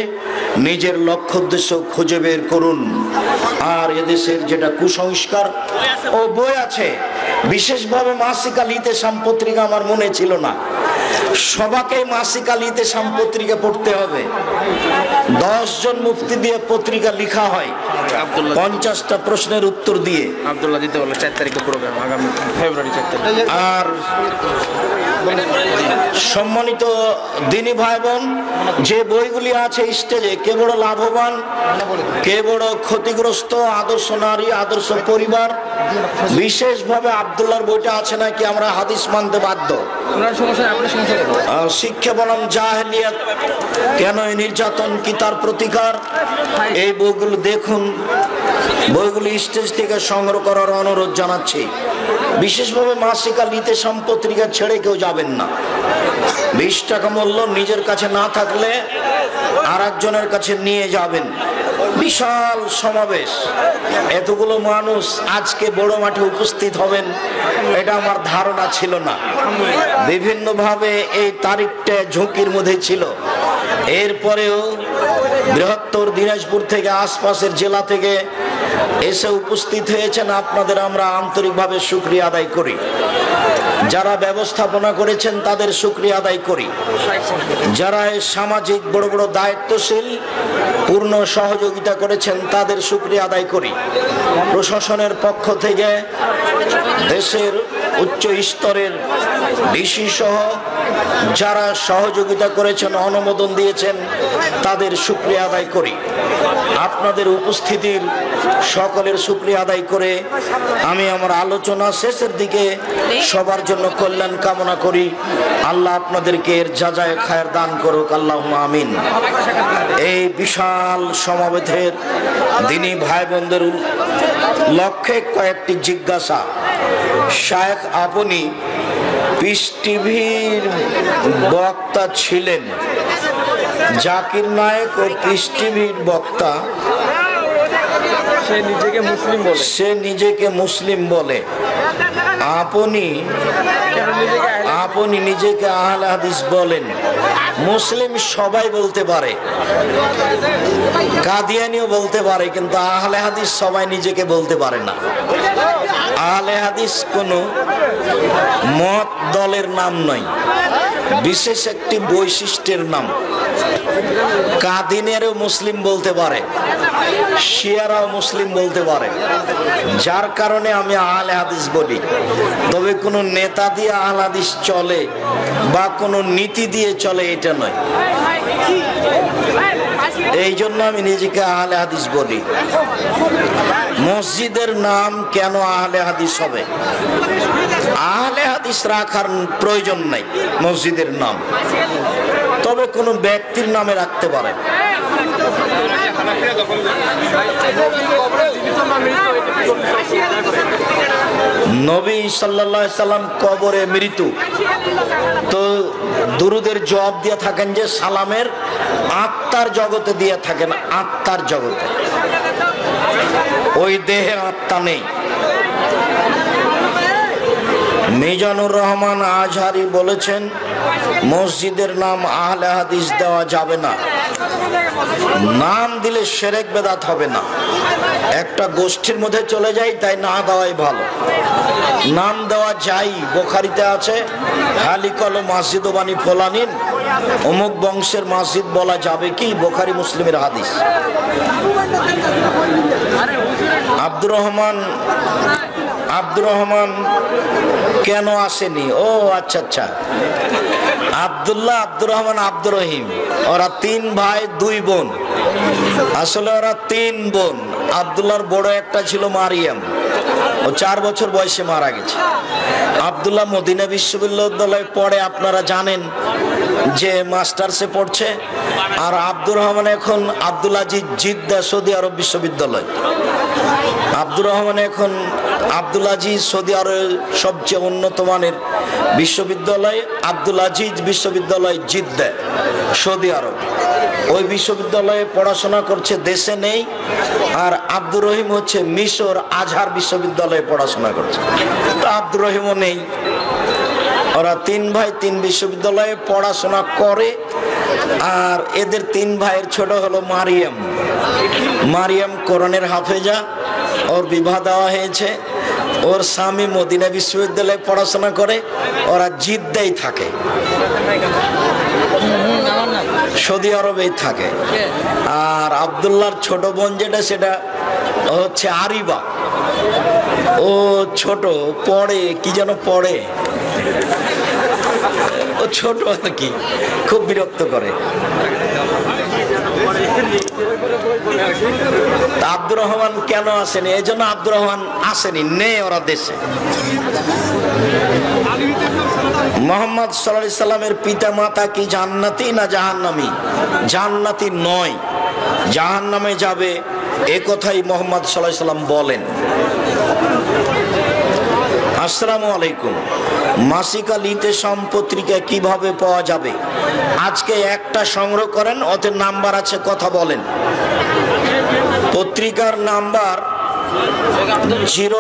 নিজের লক্ষ্য উদ্দেশ্য খুঁজে বের করুন। আর এদেশের যেটা কুসংস্কার ও বই আছে, বিশেষভাবে মাসিক আল ইতেসাম পত্রিকা আমার মনে ছিল না, সবাইকে মাসিক আল ইতেসাম পত্রিকা পড়তে হবে। 10 জন মুফতি দিয়ে পত্রিকা লিখা হয়, 50টা প্রশ্নের উত্তর দিয়ে। আব্দুল্লাহ দিতে বলে 4 তারিখে প্রোগ্রাম, আগামী ফেব্রুয়ারি 4 তারিখ। আর সম্মানিত দিনী ভাই বোন, যে বইগুলি আছে স্টেজে, কে বড় লাভবান, কে বড় ক্ষতিগ্রস্ত, আদর্শ নারী, আদর্শ পরিবার, বিশেষভাবে আব্দুল্লাহর বইটা আছে নাকি আমরা হাদিস মানতে বাধ্য, শিক্ষা বনাম জাহেলিয়াত, কেন এই নির্যাতন, কি তার প্রতিকার, এই বইগুলো দেখুন। বইগুলি স্টেজ থেকে সংগ্রহ করার অনুরোধ জানাচ্ছি। বিশেষভাবে মাসিক আল ইতেসাম পত্রিকা ছেড়ে কেউ যাবেন না। 20 টাকা মূল্য, নিজের কাছে না থাকলে আর একজনের কাছে নিয়ে যাবেন। বিশাল সমাবেশ, এতগুলো মানুষ আজকে বড় মাঠে উপস্থিত হবেন এটা আমার ধারণা ছিল না। বিভিন্নভাবে এই তারিখটা ঝুঁকির মধ্যে ছিল। এরপরেও বৃহত্তর দিনাজপুর থেকে, আশপাশের জেলা থেকে এসে উপস্থিত হয়েছেন, আপনাদের আমরা আন্তরিকভাবে শুকরিয়া আদায় করি। যারা ব্যবস্থাপনা করেছেন তাদের শুকরিয়া আদায় করি। যারা সামাজিক বড় বড় দায়িত্বশীল পূর্ণ সহযোগিতা করেছেন তাদের শুকরিয়া আদায় করি। প্রশাসনের পক্ষ থেকে দেশের উচ্চ স্তরের ডিসি সহ যারা সহযোগিতা করেছেন, অনুমোদন দিয়েছেন, তাদের শুকরিয়া আদায় করি। আপনাদের উপস্থিতির সকলের শুকরিয়া আদায় করে আমি আমার আলোচনা শেষের দিকে সবার জন্য কল্যাণ কামনা করি। আল্লাহ আপনাদেরকে এর যাজায় খায়ের দান করুক, আল্লাহুম্মা আমিন। এই বিশাল সমাবেশের দিনী ভাই বোনদের লক্ষ্যে কয়েকটি জিজ্ঞাসা। শায়েখ আপনি পিস টিভির বক্তা ছিলেন, জাকির নায়েক ও পিস টিভির বক্তা, সে নিজেকে মুসলিম বলে, আপনি নিজেকে আহলে হাদিস বলেন। মুসলিম সবাই বলতে পারে, কাদিয়ানিও বলতে পারে, কিন্তু আহলে হাদিস সবাই নিজেকে বলতে পারে না। আহলে হাদিস কোনো মত দলের নাম নয়, বিশেষ একটি বৈশিষ্ট্যের নাম। কাদিনেরও মুসলিম বলতে পারে, শিয়ারাও মুসলিম বলতে পারে, যার কারণে আমি আহলে হাদিস বলি। তবে কোনো নেতা দিয়ে আহলে হাদিস চলে বা কোনো নীতি দিয়ে চলে এটা নয়। এই জন্য আমি নিজেকে আহলে হাদিস বলি। মসজিদের নাম কেন আহলে হাদিস হবে? আহলে হাদিস রাখার প্রয়োজন নাই মসজিদের নাম, তবে কোনো ব্যক্তির নামে রাখতে পারে। নবী সাল্লাল্লাহু আলাইহি সাল্লাম কবরে মৃত্যু, তো দুরুদের জবাব দিয়ে থাকেন যে সালামের আত্মার জগতে দিয়ে থাকেন, আত্মার জগতে, ওই দেহে আত্মা নেই। মিজানুর রহমান আজহারি বলেছেন মসজিদের নাম আহলে হাদিস দেওয়া যাবে না, নাম দিলে শিরক বেদাত হবে না, একটা গোষ্ঠীর মধ্যে চলে যায়, তাই না দেওয়াই ভালো। নাম দেওয়া যাই, বুখারীতে আছে হালিকল মসজিদ বানি ফলানিন, অমুক বংশের মসজিদ বলা যাবে কি? বুখারী মুসলিমের হাদিস। আব্দুর রহমান কেন আসেনি? ও আচ্ছা আচ্ছা, আব্দুল্লাহ, আব্দুর রহমান, আব্দুর রহিম, ওরা 3 ভাই 2 বোন। আসলে ওরা 3 বোন। আব্দুল্লাহর বড় একটা ছিল মারিয়াম, ও 4 বছর বয়সে মারা গেছে। আব্দুল্লাহ মদিনা বিশ্ববিদ্যালয়ে পড়ে, আপনারা জানেন যে মাস্টার্সে পড়ছে। আর আব্দুর রহমান এখন আব্দুল আজিজ জিদ্দা সৌদি আরব বিশ্ববিদ্যালয়। আব্দুর রহমান এখন আব্দুল আজিজ সৌদি আরবের সবচেয়ে উন্নত মানের বিশ্ববিদ্যালয় আব্দুল আজিজ বিশ্ববিদ্যালয় জিদ্দা সৌদি আরব, ওই বিশ্ববিদ্যালয়ে পড়াশোনা করছে, দেশে নেই। আর আব্দুর রহিম হচ্ছে মিশর আজহার বিশ্ববিদ্যালয়ে পড়াশোনা করছে, তো আব্দুর রহিমও নেই। ওরা 3 ভাই 3 বিশ্ববিদ্যালয়ে পড়াশোনা করে। আর এদের 3 ভাইয়ের ছোট হলো মারিয়াম। মারিয়াম কোরআনের হাফেজা, ওর বিবাহ দেওয়া হয়েছে। ওর স্বামী মদিনা বিশ্ববিদ্যালয়ে পড়াশোনা করে, ওরা জিদ্দাই থাকে, সৌদি আরবেই থাকে। আর আব্দুল্লাহর ছোট বোন যেটা, সেটা হচ্ছে আরিবা, ও ছোট, পড়ে কি যেন পড়ে, ও ছোট আর কি, খুব বিরক্ত করে। আব্দুর রহমান কেন আসেনি? এই জন্য আব্দুর রহমান আসেনি, নেই ওরা দেশে। মুহাম্মদ সাল্লাল্লাহু আলাইহি সাল্লামের পিতা মাতা কি জান্নাতি না জাহান্নামী? জান্নাতি নয়, জাহান্নামে যাবে, এ কথাই মুহাম্মদ সাল্লাল্লাহু আলাইহি সাল্লাম বলেন। আসসালামু আলাইকুম, মাসিক আলিতে সম্পত্রিকা কিভাবে পাওয়া যাবে? আজকে একটা সংগ্রহ করেন, ওতে নাম্বার আছে, কথা বলেন। পত্রিকার নাম্বার 0